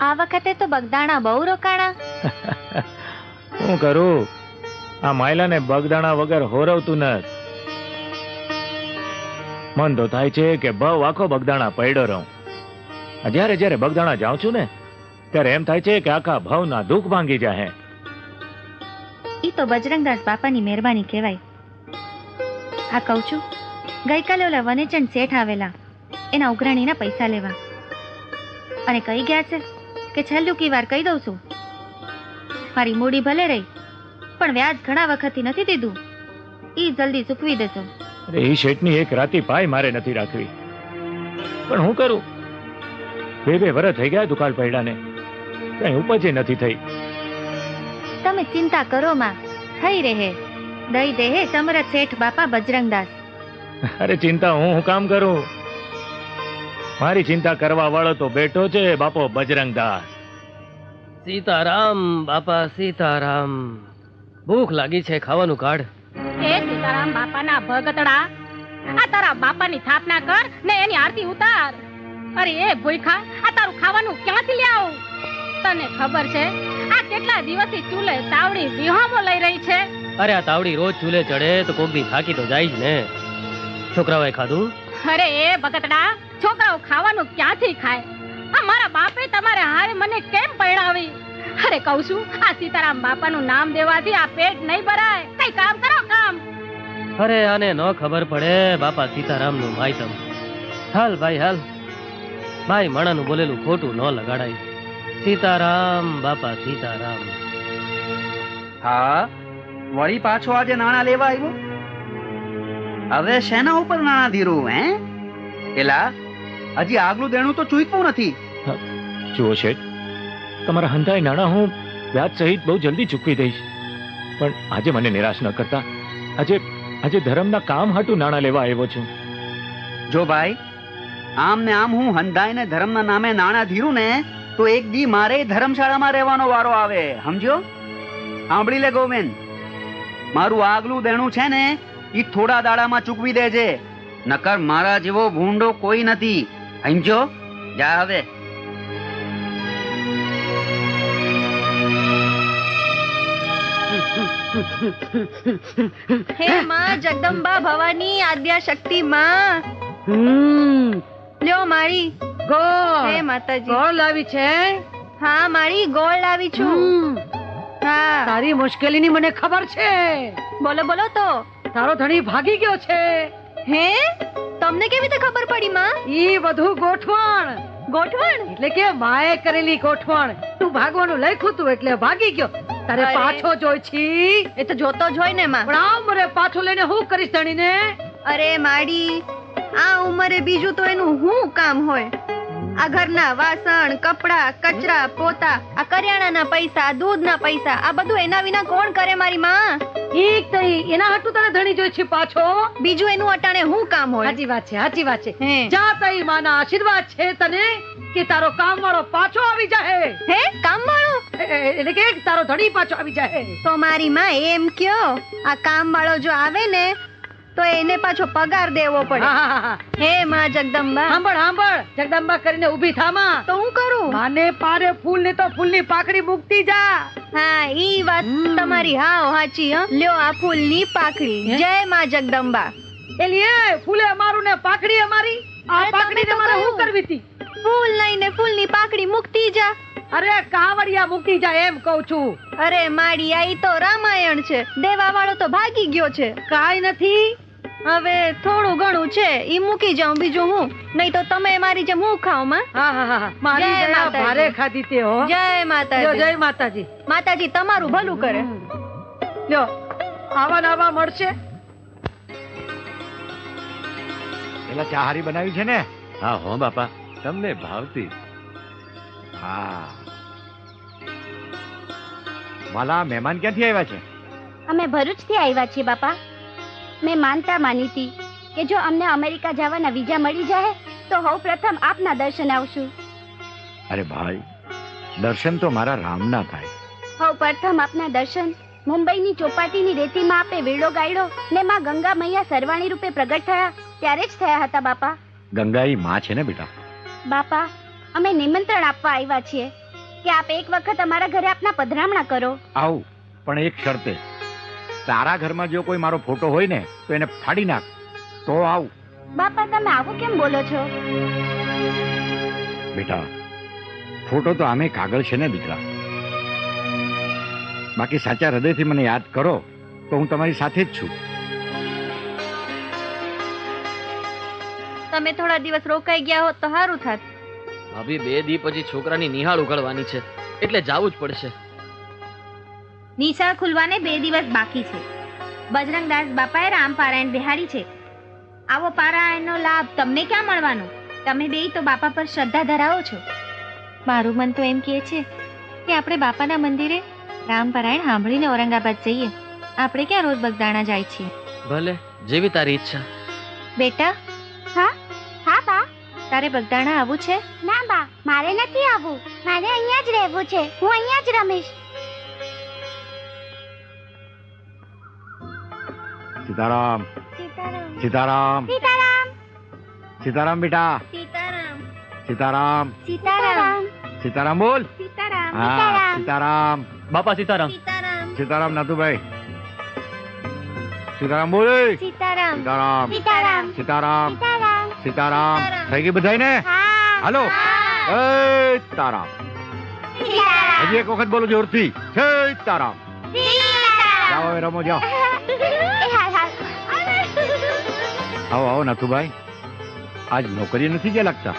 આ વખતે તો બગદાણા બહુ રોકાણા. શું કરું, આ માયલાને બગદાણા વગર હોરવતું નથી. મન તો થાય છે કે બહુ આખો બગદાણા પડ્યો રહું. જ્યારે જ્યારે બગદાણા જાઉં છું ને ત્યારે એમ થાય છે કે આખા ભાવના દુઃખ ભાંગી જાય. ઈ તો બજરંગદાસ બાપાની મહેરબાની કહેવાય. આ કહું છું, ગઈકાલે ઓલા વનેચંદ શેઠ આવેલા એના ઉઘરાણીના પૈસા લેવા, અને કહી ગયા છે કે છેલ્લું કી વાર કહી દઉં છું, મારી મૂડી ભલે રહી પણ વ્યાજ ઘણા વખતથી નથી દીધું, ઈ જલ્દી ચૂકવી દેજો. એ શેઠની એક રાતી પાય મારે નથી રાખવી, પણ હું કરું? બે વર્ષ થઈ ગયા દુકાળ પડ્યાને, કઈ ઉપજ નથી થઈ. તમે ચિંતા કરો માં, થઈ રહે, દઈ દે હે સમરથ શેઠ બાપા બજરંગદાસ. અરે ચિંતા હું કામ કરું? મારી ચિંતા કરવા વાળો તો બેઠો છે બાપો બજરંગદાસ. સીતારામ બાપા, સીતારામ. ભૂખ લાગી છે, ખાવાનું કાઢ. એ સીતારામ બાપાના ભગતડા, આ તારા બાપાની સ્થાપના કર ને એની આરતી ઉતાર. અરે એ ભૂખા, આ તારું ખાવાનું ક્યાંથી લ્યાવ? તને ખબર છે આ કેટલા દિવસથી ચૂલે તાવડી વિહોમો લઈ રહી છે? અરે આ તાવડી રોજ ચૂલે ચડે તો કોક દી થાકી તો જાય જ ને. છોકરાઓએ ખાધું? અરે એ ભગતડા, છોકરાઓ ખાવાનું ક્યાંથી ખાય? આ મારા બાપે તમારે હારે મને કેમ પરણાવી? અરે કહું છું, આ સીતારામ બાપાનું નામ દેવાથી આ પેટ નહીં ભરાય. કઈ કામ કરો, કામ. અરે આને ન ખબર પડે બાપા સીતારામનું માયતમ. હાલ ભાઈ હાલ, ભાઈ માણાનું બોલેલું ખોટું ન લગાડાય. સીતારામ બાપા, સીતારામ. હા, વળી પાછો આજે નાણાં લેવા આવ્યો? હવે શેના ઉપર નાણાં ધીરું? હે એલા, હજી આગલું દેણું તો ચૂકવું નથી. જુઓ શેઠ, તમારા હંધાય નાણાં હું વ્યાજ સહિત બહુ જલ્દી ચૂકવી દઈશ, પણ આજે મને નિરાશ ન કરતા. આજે ધર્મના કામ હાટું નાણાં લેવા આવ્યો છું. જો ભાઈ, આમ ને આમ હું હંધાઈ ને ધર્મના નામે નાણાં ધીરું ને તો એક દી મારે ધર્મશાળામાં રહેવાનો વારો આવે, સમજ્યો? સાંભળી લે ગોવિંદ, મારું આગલું દેણું છે ને ઈ થોડા દાડામાં ચૂકવી દેજે, નકર મારા જેવો ભૂંડો કોઈ નથી, સમજો? જા હવે. હે માં જગદંબા ભવાની આદ્યા શક્તિ માં, લ્યો મારી ગોળ. હે માતાજી, ગોળ લાવી છે? હા મારી ગોળ લાવી છું. હા, તારી મુશ્કેલીની મને ખબર છે. બોલો બોલો તો. તારો ધણી ભાગી ગયો છે. હે, તમને કેવી રીતે ખબર પડી માં? ઈ બધું ગોઠવણ. ગોઠવણ એટલે કે માએ કરેલી ગોઠવણ. તું ભાગવાનું લખ્યું તું એટલે ભાગી ગયો. તારે અરે. પાછો જોઈ છી? એ તો જોતો જ હોય ને માં. પણ આમ રે પાછો લઈને હું કરીશ ધણીને? અરે માડી, આ ઉંમરે બીજું તો એનું શું કામ હોય? આ ઘરના વાસણ, કપડા, કચરા, પોતા, આ કરિયાણાના પૈસા, દૂધના પૈસા, આ બધું એના વિના કોણ કરે મારી માં? ઠીક થઈ એના હાટુ તને ધણી જોઈ છે પાછો. બીજું એનું અટાણે શું કામ હોય? સાચી વાત છે, સાચી વાત છે. જા તઈ માના આશીર્વાદ છે તને કે તારો કામવાળો પાછો આવી જાય. હે કામવાળો? એટલે કે તારો ધણી પાછો આવી જાય. તો મારી માં એમ કયો આ કામવાળો જો આવે ને તો એને પાછો પગાર દેવો પડે. હે માં જગદંબા. સાંભળ સાંભળ, જગદંબા કરીને ઊભી થામાં. તો હું કરું? માને પારે ફૂલ ને તો ફૂલની પાકડી મૂકતી જા. હા ઈ વાત તમારી હાવ સાચી. લ્યો આ ફૂલની પાકડી. જય માં જગદંબા. એલી એ ફૂલે અમારું ને પાકડી અમારી. આ પાકડી તમારે શું કરવી હતી? ફૂલ લઈને ફૂલની પાકડી મૂકતી જા. અરે કાવડિયા મૂકી જાય એમ કહું છું. અરે માડિયા ઈ તો રામાયણ છે. દેવા વાળો તો ભાગી ગયો છે. કાઈ નથી. હવે થોડું ઘણું છે ઈ મૂકી જાઉં, બીજું હું. નહીં તો તમે મારી જેમ હું ખાવ માં. હા હા હા, મારી દયા ભારે ખાધી તે હો. જય માતાજી. જય માતાજી. માતાજી તમારું ભલું કરે. લ્યો આવા નાવા મળશે. પેલા ચાહારી બનાવી છે ને? હા હો બાપા, તમને ભાવતી. હા. માલા મહેમાન ક્યાંથી આવ્યા છે? અમે ભરૂચથી આવ્યા છીએ બાપા. મેં માનતા માની હતી કે જો અમને અમેરિકા જવાના વિઝા મળી જાય તો સૌ પ્રથમ આપના દર્શન આવશું. અરે ભાઈ, દર્શન તો મારા રામના થાય. સૌ પ્રથમ આપના દર્શન મુંબઈની ચોપાટીની રેતીમાં આપે વેડો ગાયડો ને માં ગંગા મૈયા સરવાણી રૂપે પ્રગટ થયા ત્યારે જ થયા હતા બાપા. ગંગા ઈ માં છે ને બેટા? બાપા અમે નિમંત્રણ આપવા આવ્યા છીએ કે આપ એક વખત અમારા ઘરે આપના પધરામણા કરો. આવું, પણ એક શરતે. તારા ઘરમાં જો કોઈ મારો ફોટો હોય ને તો એને ફાડી નાખ તો આવું. બાપા તમે આવું કેમ બોલો છો? બેટા, ફોટો તો આમે કાગળ છે ને દીકરા. બાકી સાચા હૃદયથી મને યાદ કરો તો હું તમારી સાથે જ છું. તમે થોડા દિવસ રોકાઈ ગયા હોત તો સારું થાત. ભાભી 2 દી પછી છોકરાની નિહાળ ઉગાડવાની છે એટલે જાવું જ પડશે. નિશાળ ખુલવાને 2 દિવસ બાકી છે. બજરંગદાસ બાપાએ રામ પારાયણ બેહાડી છે. આવો પારાયણનો લાભ તમને ક્યાં મળવાનો? તમે બેય તો બાપા પર શ્રદ્ધા ધરાવો છો. મારું મન તો એમ કહે છે કે આપણે બાપાના મંદિરે રામ પારાયણ સાંભળીને ઔરંગાબાદ જઈએ. આપણે ક્યાં રોજ બગદાણા જાય છીએ. ભલે, જેવી તારી ઈચ્છા. બેટા. હા હા બા. તારે બગદાણા આવવું છે? ના બા, મારે નથી આવવું. મારે અહીંયા જ રહેવું છે. હું અહીંયા જ રમીશ. સીતારામ. સીતારામ. સીતારામ. સીતારામ. સીતારામ બેટા. સીતારામ. સીતારામ. સીતારામ. સીતારામ બોલ. સીતારામ. હા સીતારામ. બાપા સીતારામ. સીતારામ. સીતારામ નાતુભાઈ. સીતારામ બોલ. સીતારામ. સીતારામ. સીતારામ. સીતારામ. સીતારામ. સીતારામ. થઈ ગઈ બધાય ને? હા. હાલો. એ તારામ. સીતારામ. હજી એક વખત બોલો જોરથી. જય તારામ. સીતારામ. જાઓ હવે રમો જાઓ. આવો આવો નાથુભાઈ, આજ નોકરી નથી ગયા લાગતા.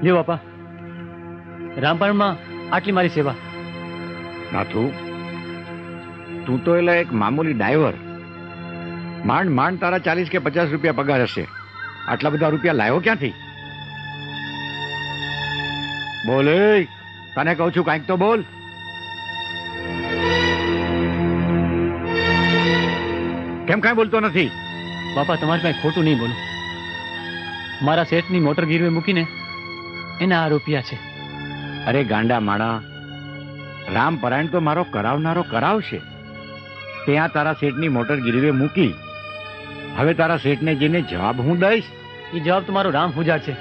લ્યો બાપા, રામપારણમાં આટલી મારી સેવા. નાથુ, તું તો એટલે એક મામૂલી ડ્રાઈવર. માંડ માંડ તારા 40 કે 50 રૂપિયા પગાર હશે. આટલા બધા રૂપિયા લાવ્યો ક્યાંથી? બોલ, તને કહું છું કાંઈક તો બોલ. કેમ કાંઈ બોલતો નથી? બાપા, તમારી પાસે ખોટું નહીં બોલું. મારા શેઠની મોટર ગીરવે મૂકીને એના આ રૂપિયા છે. અરે ગાંડા માણા, રામ પરાયણ તો મારો કરાવનારો કરાવશે. ત્યાં તારા શેઠની મોટર ગીરવે મૂકી. હવે તારા શેઠને જઈને જવાબ હું દઈશ? એ જવાબ તમારો રામ પૂજા છે.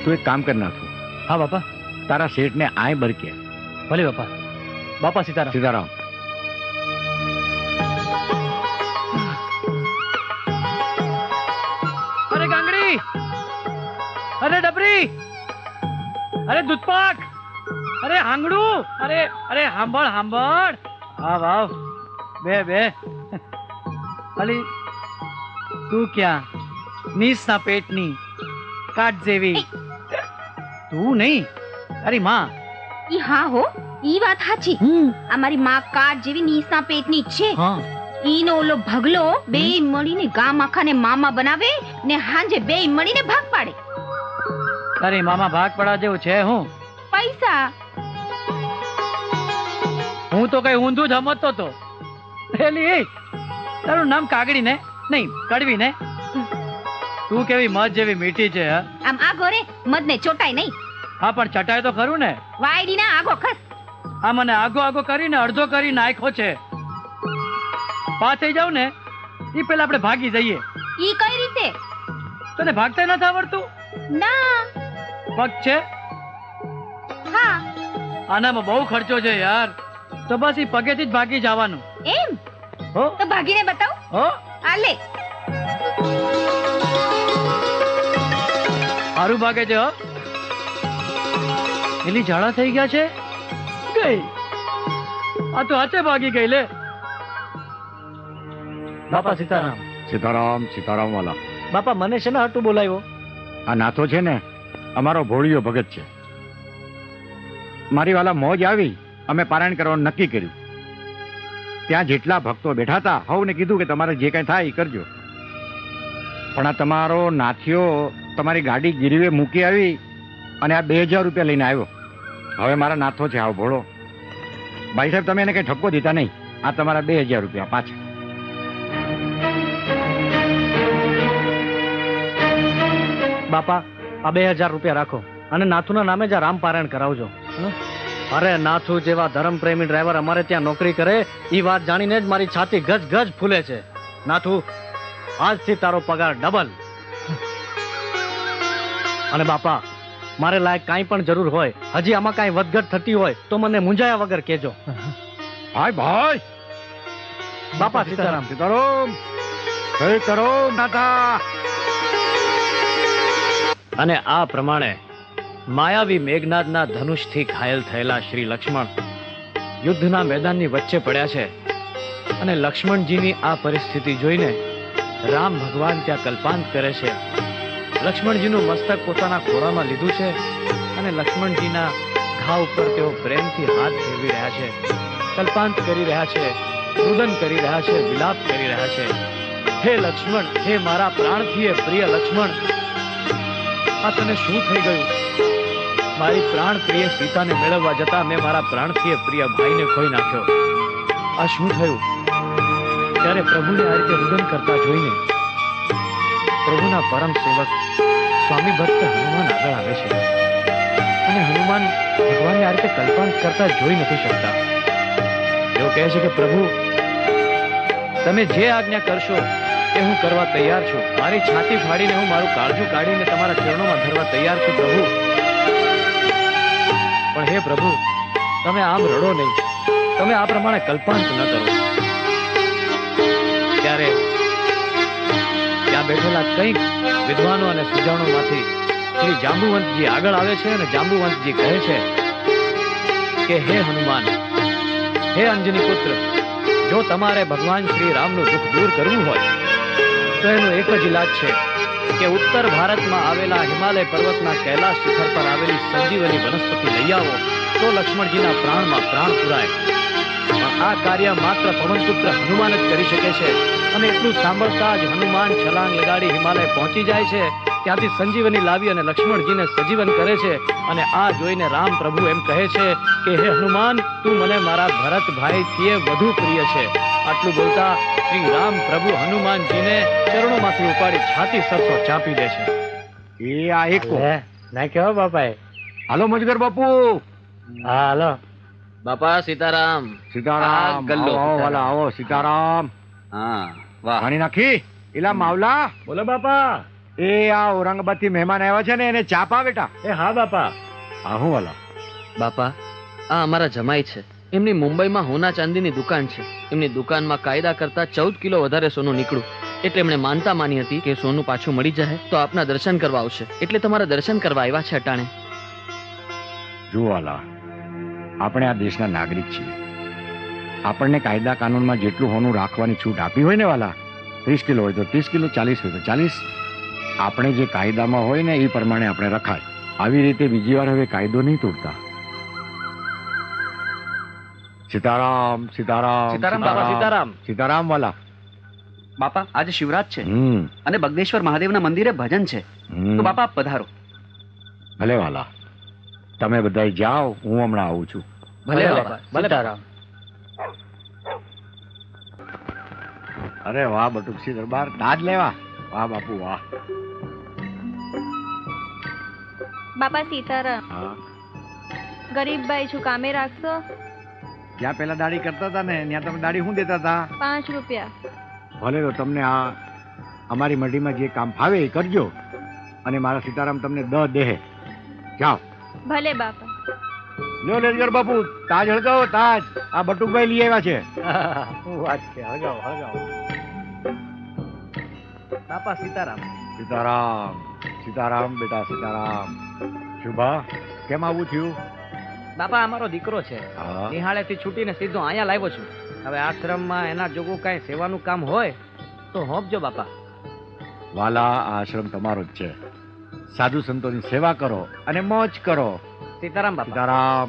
તું એક કામ કર નાખું. હા બાપા. તારા શેઠને આય બરકે. ભલે બાપા. બાપા સીતારામ. સીતારામ. અરે ગાંગડી, અરે ડબરી, અરે દૂધપાક, અરે હાંગડું, અરે અરે હાંભળ હાંભળ. હા વાવ, બે બે. અલી તું ક્યાં? નીસના પેટની કાટ જેવી તું નહીં, અરે માં. ઈ હા હો, ઈ વાત સાચી. અમારી માં કાટ જેવી નીસના પેટની જ છે. ઈનો ઓલો ભગલો બે મળીને ગામ આખાને મામા બનાવે ને હાંજે બે મળીને ભાગ પાડે. તારી મામા ભાગ પડા જેવું છે હું? પૈસા. હું તો કઈ ઊંધું જ સમજતો તો. પેલી તારું નામ કાગડી ને નહીં કડવી ને? તું કેવી મધ જેવી મીઠી છે. હા આમ આગો રે મધ ને ચોટાય નહીં. હા પણ ચટાય તો ખરું ને. વાયડી ના આગો ખસ. આ મને આગો આગો કરીને અડધો કરી નાખ્યો છે. પા થઈ જાવ ને ઈ પેલા આપણે ભાગી જઈએ. ઈ કઈ રીતે? તને ભાગતા નથી આવડતું? ના. પગ છે? હા. આનામાં બહુ ખર્ચો છે યાર. તો બસ ઈ પગેથી જ ભાગી જવાનું. એમ? હો તો ભાગીને બતાવ. હો આ લે. સારું ભાગે છે. હો એલી ઝાડા થઈ ગયા છે. ગઈ આ તો હાથે ભાગી ગઈ. લે બાપા સીતારામ. સીતારામ સીતારામ વાલા. બાપા મને છે ને હાટું બોલાવ્યો? આ નાથો છે ને અમારો ભોળિયો ભગત છે. મારી વાલા મોજ આવી, અમે પારાયણ કરવાનું નક્કી કર્યું. ત્યાં જેટલા ભક્તો બેઠા હતા હવને કીધું કે તમારે જે કઈ થાય એ કરજો. પણ આ તમારો નાથિયો તમારી ગાડી ગીરવે મૂકી આવી અને આ 2000 રૂપિયા લઈને આવ્યો. હવે મારા નાથો છે આવો ભોળો. ભાઈ સાહેબ તમે એને કઈ ઠપકો દીધા નહીં. આ તમારા 2000 રૂપિયા પાછા. બાપા આ 2000 રૂપિયા રાખો અને નાથુના નામે જ રામ પારાયણ કરાવજો. અરે નાથુ જેવા ધર્મપ્રેમી ડ્રાઈવર અમારે ત્યાં નોકરી કરે એ વાત જાણીને જ મારી છાતી ગજ ગજ ફૂલે છે. નાથુ આજથી તારો પગાર ડબલ. અને બાપા મારે લાયક કાંઈ પણ જરૂર હોય, હજી આમાં કાંઈ વધઘટ થતી હોય તો મને મૂંઝાયા વગર કહેજો. ભાઈ ભાઈ. બાપા સીતારામ. સીતારામ. સીતારામ નાથા. અને આ પ્રમાણે માયાવી મેઘનાદના ધનુષથી ઘાયલ થયેલા શ્રી લક્ષ્મણ યુદ્ધના મેદાનની વચ્ચે પડ્યા છે. અને લક્ષ્મણજીની આ પરિસ્થિતિ જોઈને રામ ભગવાન ત્યાં કલ્પાંત કરે છે. લક્ષ્મણજીનું મસ્તક પોતાના ખોળામાં લીધું છે અને લક્ષ્મણજીના ઘા ઉપર તેઓ પ્રેમથી હાથ ફેરવી રહ્યા છે, કલ્પાંત કરી રહ્યા છે, રુદન કરી રહ્યા છે, વિલાપ કરી રહ્યા છે. હે લક્ષ્મણ, હે મારા પ્રાણથી પ્રિય લક્ષ્મણ, આ તને શું થઈ ગયું? મારી પ્રાણ પ્રિય સીતાને મેળવવા જતા મેં મારા પ્રાણથી પ્રિય ભાઈને ખોઈ નાખ્યો. આ શું થયું? ત્યારે પ્રભુને આ રીતે રુદન કરતા જોઈને પ્રભુના પરમ સેવક સ્વામી ભક્ત હનુમાન આગળ આવે છે. અને હનુમાન ભગવાનને આ રીતે કલ્પાંત કરતા જોઈ નથી શકતા. તેઓ કહે છે કે પ્રભુ, તમે જે આજ્ઞા કરશો એ હું કરવા તૈયાર છું. મારી છાતી ફાડીને હું મારું કાળજું કાઢીને તમારા ચરણોમાં ધરવા તૈયાર છું પ્રભુ. પણ હે પ્રભુ, તમે આમ રડો નહીં, તમે આ પ્રમાણે કલ્પાંત ન કરો. ત્યારે ત્યાં બેઠેલા કંઈક વિદ્વાનો અને સુજાણોમાંથી શ્રી જાંબુવંતજી આગળ આવે છે અને જાંબુવંતજી કહે છે કે હે હનુમાન, હે અંજની પુત્ર, જો તમારે ભગવાન શ્રી રામનું દુઃખ દૂર કરવું હોય તો એનો એક જ ઇલાજ છે કે ઉત્તર ભારતમાં આવેલા હિમાલય પર્વતના કૈલાશ શિખર પર આવેલી સંજીવની વનસ્પતિ લઈ આવો તો લક્ષ્મણજીના પ્રાણમાં પ્રાણ પુરાય. પણ આ કાર્ય માત્ર પવનપુત્ર હનુમાન જ કરી શકે છે. અને એટલું સાંભળતા જ હનુમાન છલાંગ લગાડી હિમાલય પહોંચી જાય છે. ત્યાંથી સંજીવની લાવી અને લક્ષ્મણજીને સજીવન કરે છે. અને આ જોઈને રામ પ્રભુ એમ કહે છે કે હે હનુમાન, તું મને મારા ભરત ભાઈથી વધુ પ્રિય છે. આટલું બોલતા શ્રી રામ પ્રભુ હનુમાનજીને ચરણોમાંથી ઉપાડી છાતી સરસો ચાપી દે છે. એ આ એક ના કેવો બાપાએ. હાલો મજગર બાપુ. હા હાલો. બાપા સીતારામ. સીતારામ. ગલ્લો આવો વાલા આવો. સીતારામ. હા વાહ. પાણી નાખી. એલા માવલા. બોલો બાપા. એ આ ઔરંગાબાદથી મહેમાન આવ્યા છે ને એને ચા પા બેટા. એ હા બાપા. હા હું વાલા. બાપા, આ અમારા જમાઈ છે. એમની મુંબઈમાં હોના ચાંદીની દુકાન છે. એમની દુકાનમાં કાયદા કરતા 14 કિલો વધારે સોનું નીકળ્યું. એટલે એમણે માનતા માની હતી કે સોનું પાછું મળી જાય તો આપના દર્શન કરવા આવશે. એટલે તમારા દર્શન કરવા આવ્યા છે અટાણે. જુઓ વાલા, આપણે આ દેશના નાગરિક છીએ. આપણને કાયદા કાનૂનમાં જેટલું હોનું રાખવાની છૂટ આપી હોય ને વાલા, 30 કિલો હોય તો 30 કિલો, 40 હોય તો 40. આપણે જે કાયદામાં હોય ને એ પ્રમાણે આપણે રખાય. આવી રીતે બીજી વાર હવે કાયદો નહીં તોડતા. સીતારામ સીતારામ સીતારામ બાપા, સીતારામ. સીતારામ વાલા. બાપા આજે શિવરાત છે હમ અને બગદેશ્વર મહાદેવના મંદિરે ભજન છે. હમ. તો બાપા આપ પધારો. ભલે વાલા, તમે બધા જાઓ, હું હમણાં આવું છું. ભલે બાપા. સીતારામ. અરે વાહ બટુકસી દરબાર, તાજ લેવા. વાહ બાપુ વાહ. બાપા સીતારામ. હા, ગરીબ ભાઈ છું, કામે રાખશો? જ્યાં પેલા દાઢી કરતા હતા ને ત્યાં તમે દાઢી શું દેતા હતા? 5 રૂપિયા. ભલે તો તમને આ અમારી મઢીમાં જે કામ ફાવે એ કરજો, અને મારા સીતારામ તમને 10 દેહે. જાઓ. ભલે બાપા. લ્યો લેજગર બાપુ, તાજ હળગાવો તાજ. આ બટુકભાઈ લઈ આવ્યા છે. શું વાત છે, હળગાવો હળગાવો. બાપા સીતારામ. સીતારામ સીતારામ બેટા સીતારામ. શુભા, કેમ આવું થયું? બાપા અમારો દીકરો છે, હા. નિહાળેથી છૂટીને સીધો અહીંયા લાવ્યો છું. હવે આશ્રમમાં એના જોગું કાંઈ સેવાનું કામ હોય તો હોંપજો બાપા. વાલા, આ આશ્રમ તમારો જ છે. સાધુ સંતોની સેવા કરો અને મોજ કરો. સીતારામ બાપા. સીતારામ.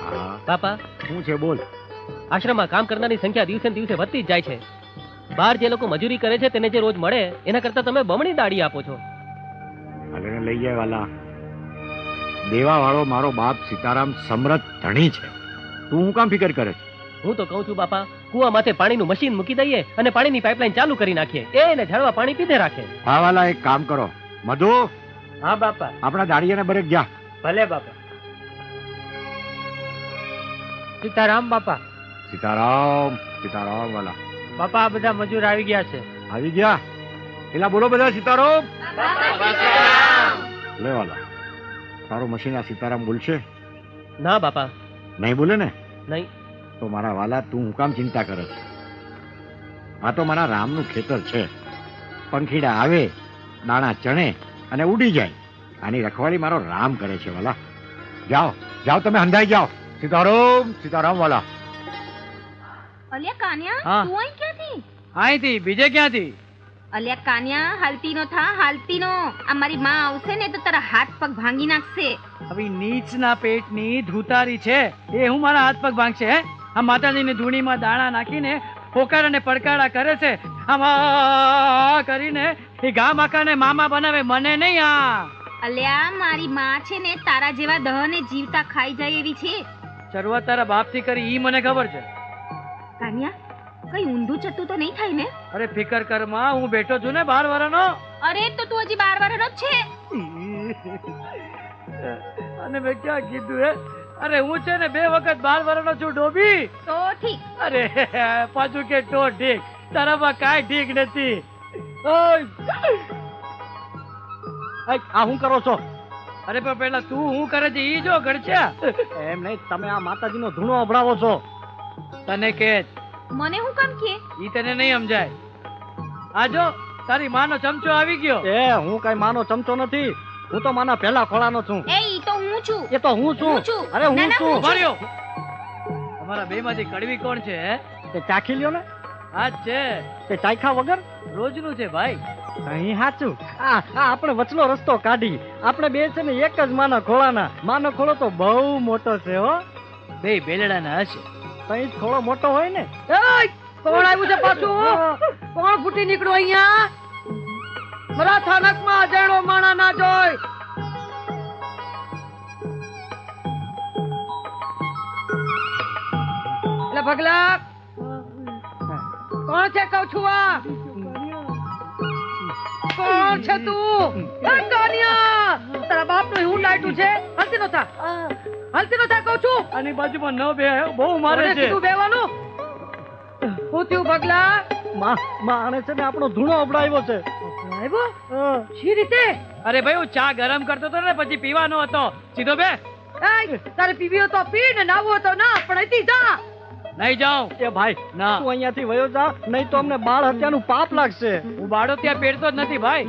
હા, બાપા શું છે બોલ. આશ્રમમાં કામ કરનારની સંખ્યા દિવસે ને દિવસે વધતી જ જાય છે. બહાર જે લોકો મજૂરી કરે છે તેને જે રોજ મળે એના કરતા તમે બમણી દાડી આપો છો. હાલેને લઈ જાય વાલા. દેવા વાળો મારો બાપ સીતારામ સમૃદ્ધ ધણી છે. તું હું કામ ફિકર કરે? હું તો કહું છું બાપા, કુવા માથે પાણીનું મશીન મૂકી દઈએ અને પાણીની પાઇપલાઇન ચાલુ કરી નાખીએ. એને ઝાડવા પાણી પીધે રાખે. હા વાલા, એક કામ કરો. મધુ, હા બાપા. આપણા દાડિયાને બરેક જા. ભલે બાપા. સીતારામ બાપા. સીતારામ સીતારામ વાલા. બાપા આ બધા મજૂર આવી ગયા છે. આવી ગયા? પેલા બોલો બધા સીતારામ. લે વાલા, તારું મશીન આ સીતારામ બોલશે? ના બાપા. નહીં બોલે ને? નહીં. તો મારા વાલા, તું હું કામ ચિંતા કરે છે? આ તો મારા રામનું ખેતર છે. પંખીડા આવે, દાણા ચણે અને ઉડી જાય. આની રખવાળી મારો રામ કરે છે વાલા. જાઓ જાઓ, તમે હંધાઈ જાઓ. સીતારામ સીતારામ વાલા. અલ્યા કાન્યા, હા. તું અહીં ક્યાંથી? અહીંથી, બીજે ક્યાંથી? અલ્યા કાન્યા, હાલતી નો થા, હાલતી નો. આ મારી માં આવશે ને તો તારા હાથ પગ ભાંગી નાખશે. હવે નીચના પેટની ધૂતારી છે, એ હું મારા હાથ પગ ભાંગશે? હે? આ માતાજીની ધૂણીમાં દાણા નાખીને પોકાર અને પડકારા કરે છે. આમ આ કરીને એ ગામ આખાને મામા બનાવે, મને નહીં. આ અલ્યા મારી માં છે ને તારા જેવા દહને જીવતા ખાઈ જાય એવી છે. શરૂઆત તારા બાપથી કરી, ઈ મને ખબર છે. કાન્યા, કઈ ઊંધું ચત્તું તો નહીં થાય ને? અરે ફિકર કર માં, હું બેઠો છું ને 12 વર્ષનો. અરે તો તું હજી 12 વર્ષનો જ છે. અને મેં ક્યાં કીધું હે? અરે હું છે ને 2 વખત 12 વર્ષનો છું ડોબી. તો ઠીક. અરે પાછું કે તો ઠીક, તારામાં કાંઈ ઠીક નથી. ઓય! આ હું કરો છો? અરે પણ પેલા તું હું કરે છે ઈ જો ગળછા. એમ નહીં, તમે આ માતાજીનો ધૂણો અભડાવો છો. તને કે મને હું કામ કે? ઈ તને નહીં સમજાય. આ જો તારી માનો ચમચો આવી ગયો. એ હું કઈ માનો ચમચો નથી, હું તો માના પહેલા ખોળાનો છું. એ ઈ તો હું છું. એ તો હું છું. અરે હું છું. માર્યો. અમારા બે માંથી કડવી કોણ છે? હે? તે ચાખી લ્યો ને. આ જ છે. તે ચાખ્યા વગર રોજનું છે ભાઈ. અહીં સાચું. આપણે વચલો રસ્તો કાઢી. આપણે બે છે ને એક જ માના ખોળાના. માનો ખોળો તો બહુ મોટો છે હો. બે બેલડાના હશે. કઈ થોડો મોટો હોય ને. કોણ આવ્યું છે પાછું? કોણ ફૂટી નીકળ્યો અહીંયા? મારા થાનકમાં અજાણ્યો માણા ના જોય. એટલે ભગલા કોણ છે કહું છું? આ કોણ છે તું? કાનિયા, તારા બાપ નું હું લાઈટું છે? હલતી નો થા, હલતી નો થા કહું છું. આની બાજુમાં ન બે, બહુ મારે છે. તું બેવાનું હું થયું ભગલા? આને છે ને આપણો ધૂણો અભડાવ્યો છે. આવ્યો શી રીતે? અરે ભાઈ હું ચા ગરમ કરતો હતો ને, પછી પીવાનો હતો. સીધો બે. તારે પીવી તો પી ને નાવું હતો ના, પણ અહીંથી જા. નહીં જાઉં. એ ભાઈ ના, તું અહીંયાથી વયો જા, નહીં તો અમને બાળ હત્યાનું પાપ લાગશે. હું બાળો ત્યાં પેરતો જ નથી ભાઈ.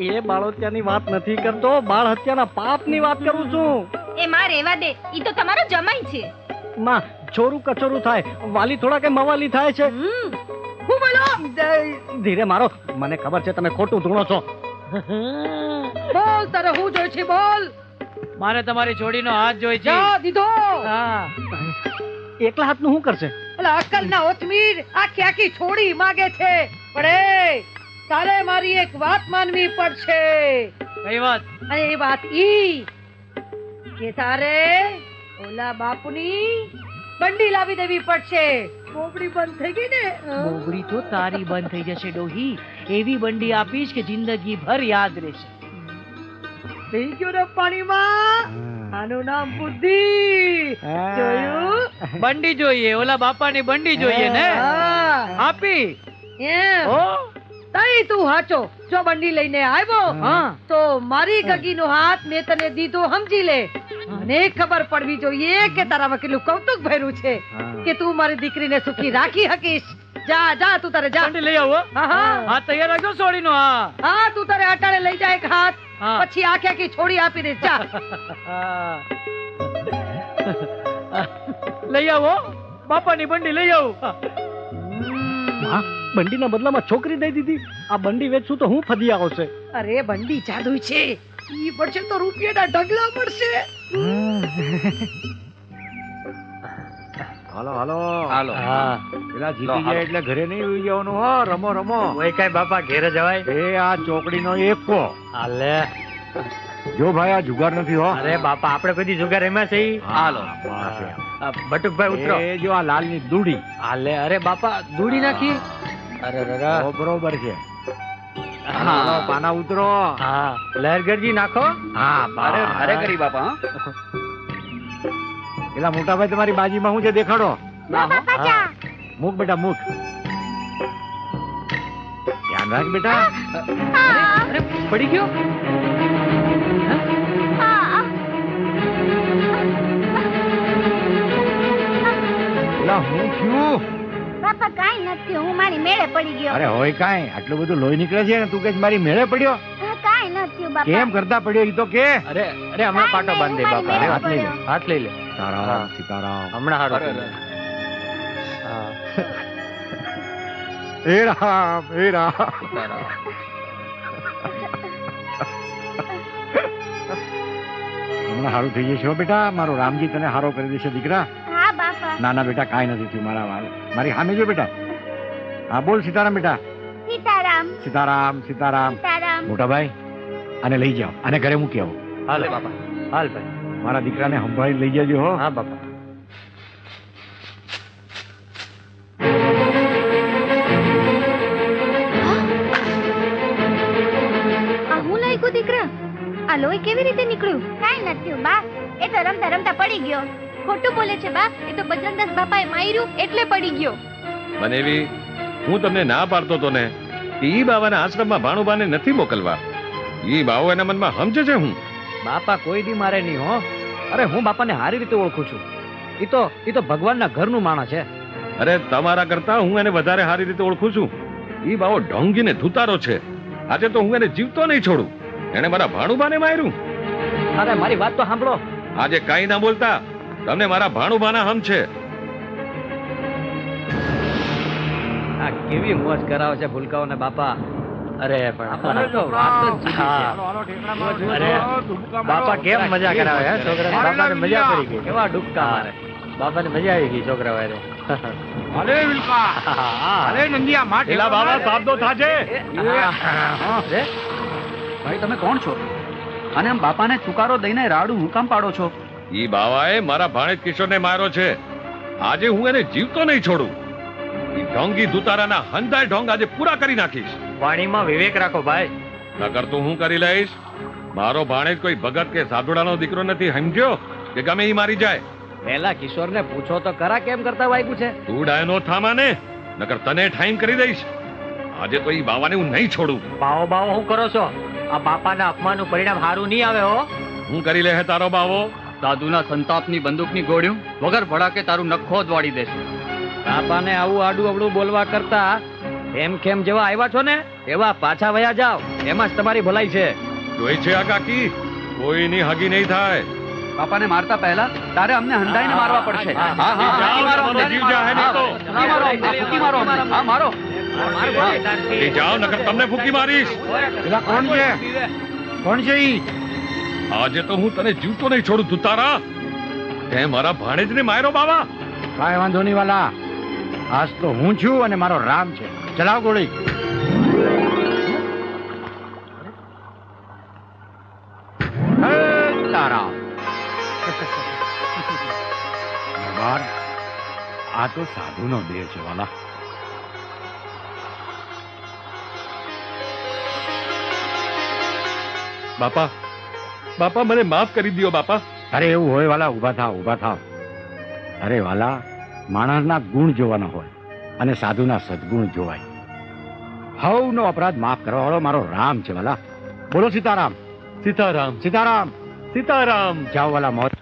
એ બાળ હત્યાની વાત નથી કરતો, બાળ હત્યાના પાપની વાત કરું છું. એ માં રેવા દે, ઈ તો તમારો જમાઈ છે. માં છોરું કચોરું થાય, વાલી થોડા કે મવાલી થાય છે. હું બોલો? ધીરે મારો, મને ખબર છે તમે ખોટું ધૂણો છો. બોલ તારે હું જોઈ છે બોલ. મારે તમારી જોડીનો હાથ જોઈ છે. જા દીધો. હા. એકલા હાથનું શું કરશે? એટલે અક્કલ ના ઓથમીર આખી આખી છોડી માગે છે. પણ એ તારે મારી એક વાત માનવી પડશે. કઈ વાત? અને એ વાત ઈ કે તારે ઓલા બાપુની બંડી લાવી દેવી પડશે. બોબડી બંધ થઈ ગઈ ને. બોબડી તો તારી બંધ થઈ જશે ડોહી. એવી બંડી આપીશ કે જિંદગી ભર યાદ રહેશે. થઈ ગયો ને પાણીમાં. આનું નામ બુદ્ધિ. જોયું? બંડી જોઈએ, ઓલા બાપાની બંડી જોઈએ ને. હા. આપી. એમ. ઓ તઈ તું હાચો. જો બંડી લઈને આવ્યો હા તો મારી ગગીનો હાથ મેં તને દીધો સમજી લે. મને ખબર પડવી જોઈએ કે તારા કેટલું કૌતુક ભર્યું છે કે તું મારી દીકરીને સુખી રાખી શકીશ. જા જા તું તારે જા. બંડી લઈ આવો. હા હા હા તૈયાર રાખજો સોડીનો. હા હા તું તારે અટાણે લઈ જા એક હાથ. હા. પછી આખી આખી છોડી આપી દે. જા. લઈ આવો બાપાની બંડી લઈ આવો. માં, બંડીના બદલામાં છોકરી દઈ દીધી. આ બંડી વેચશું તો હું ફદિયા આવશે. અરે બંડી જાદુ છે. ઈ પડશે તો રૂપિયાના ઢગલા પડશે. હાલો હાલો હાલો. હા પેલા જીતી જાય એટલે ઘરે નહીં ઉઈ જવાનું. હો રમો રમો. ઓય કઈ બાપા ઘેરે જવાય. એ આ ચોકડીનો એકો. હાલે. જો ભાઈ આ જુગાર નથી હો. અરે બાપા આપણે કોઈ દી જુગાર રમ્યા છે ઈ? હાલો. બટુકભાઈ ઉતરો. એ જો આ લાલની દૂડી. હાલે. અરે બાપા દૂડી નાખી. અરે રે. ઓ, બરોબર છે. હા. હાલો, પાના ઉતરો. હા લહેરગરજી નાખો. હા અરે અરે કરી બાપા. હા? પેલા મોટા ભાઈ તમારી બાજીમાં શું છે દેખાડો. ના હો. હા. મૂક બેટા મૂક. ધ્યાન રાખ બેટા. અરે પડી ગયો. પેલા હું થયું. બાપા કાઈ નથી. હું મારી મેળે પડી ગયો. અરે હોય કાંઈ આટલું બધું લોહી નીકળે છે ને તું કે મારી મેળે પડ્યો. કાઈ નથી બાપા. કેમ કરતા પડ્યો ઈ તો કે. અરે અરે હમણાં પાટો બાંધી દે બાપા. અરે હાથ લઈ લે. હાથ લઈ લે. સીતારામ સીતારામ. હમણાં હારો. અરે, અરે. હા. હે રામ હે રામ. હમણાં હારું થઈ જશે હો બેટા. મારો રામજી તને હારો કરી દેશે દીકરા. હા બાપા. ના ના બેટા કાંઈ નથી થયું. મારી સામે જો બેટા. હા બોલ સીતારામ બેટા. સીતારામ સીતારામ સીતારામ. સીતારામ. મોટા ભાઈ આને લઈ જાઓ. આને ઘરે મૂકી આવો. હાલે બાપા. હાલ ભાઈ. મારા દીકરાને સંભાળી લઈ જજો હો. હા બાપા. આ હું લાગ્યું દીકરા? આ લોહી કેવી રીતે નીકળ્યું? કાઈ નથી બા. એ તો રમતા રમતા પડી ગયો. ખોટું બોલે છે બા. એ તો બજરંગદાસ બાપાએ માર્યું એટલે પડી ગયો. બનેવી હું તમને ના પાડતો તો ને ઈ બાવાના આશ્રમમાં ભાણુબાને નથી મોકલવા. ઈ બાવો એના મનમાં સમજે છે હું. બાપા કોઈ દી મારે નહીં હો. અરે હું બાપાને સારી રીતે ઓળખું છું. ઈ તો ભગવાનના ઘરનું માણસ છે. અરે તમારા કરતા હું એને વધારે સારી રીતે ઓળખું છું. ઈ બાવો ઢોંગીને ધુતારો છે. આજે તો હું એને જીવતો નહીં છોડું. એને મારા ભાણુબાને માર્યું. અરે મારી વાત તો સાંભળો. આજે કાઈ ના બોલતા. તમને મારા ભાણુબાના હમ છે. આ કેવી મોજ કરાવે છે ભૂલકાઓને બાપા. અરે પણ તો વાત જ જુદી છે. અરે બાપા કેમ મજા કરાવે હે છોકરા. બાપાને મજા પડી ગઈ. કેવા ડૂબકા મારે. બાપાને મજા આવી ગઈ છોકરા વારે. અરે વિલકા. અરે નંદિયા માઠ. એલા બાવા સાબદો થાજે. ભાઈ તમે કોણ છો? અને આમ બાપાને ચુકારો દઈને રાડું હું કામ પાડો છો? ઈ બાવાએ મારા ભાણેજ કિશોરને માર્યો છે. આજે હું એને જીવતો નહીં છોડું. ઈ ઢોંગી ધુતારાના હંધાય ઢોંગ આજે પૂરા કરી નાખીશ. વાણીમાં વિવેક રાખો ભાઈ. નકર તો હું કરી લઈશ. મારો ભાણેજ કોઈ ભગત કે સાધુડાનો દીકરો નથી સમજ્યો કે ગમે ઈ મારી જાય. પેલા કિશોરને પૂછો તો ખરા કેમ કરતા વાગ્યું છે. તું ડાયનો થામાને નકર તને ઠાઈમ કરી દઈશ. આજે તો ઈ બાવાને હું નહીં છોડું. બાવો બાવો શું કરો છો? આ બાપાના અપમાનનું પરિણામ સારું નહીં આવે હો. હું કરી લે હે તારો બાવો. સાધુના સંતાપની બંદૂકની ગોળ્યું વગર ભડાકે તારું નખો જ વાળી દેશે. બાપાને આવું આડું અવળું બોલવા કરતા એમ કેમ જેવા આવ્યા છો ને એવા પાછા વયા જાઓ. એમાં જ તમારી ભલાઈ છે. જોઈ છે આ કાકી કોઈની હગી નહીં થાય. બાપાને મારતા પહેલા તારે અમને હંડાઈને મારવા પડશે. હા હા જાઓ, મારો તમારો જીવ જાહે નહીં તો. મારો અમને. હા મારો. એ જાઓ નકર તમને ફૂકી મારીશ. પેલા કોણ છે? કોણ છે ઈ? આજે તો હું તને જીવતો નહીં છોડું તુતારા. તે મારા ભાણેજને માર્યો બાવા. કાંઈ વાંધો નહીં વાલા, આજ તો હું છું અને મારો રામ છે. ચલાવ ગોળી. હે તારા બાર, આ તો સાધુનો દેહ છે વાલા. બાપા બાપા મને માફ કરી દ્યો બાપા. અરે એવું હોય વાલા, ઊભા થાવ ઊભા થાવ. અરે વાલા, માણસના ગુણ જોવાના હોય અને સાધુના સદગુણ જોવાય. હવનો અપરાધ માફ કરવા વાળો મારો રામ છે વાલા. બોલો સીતારામ. સીતારામ સીતારામ. સીતારામ. જાઓ વાલા, મોત.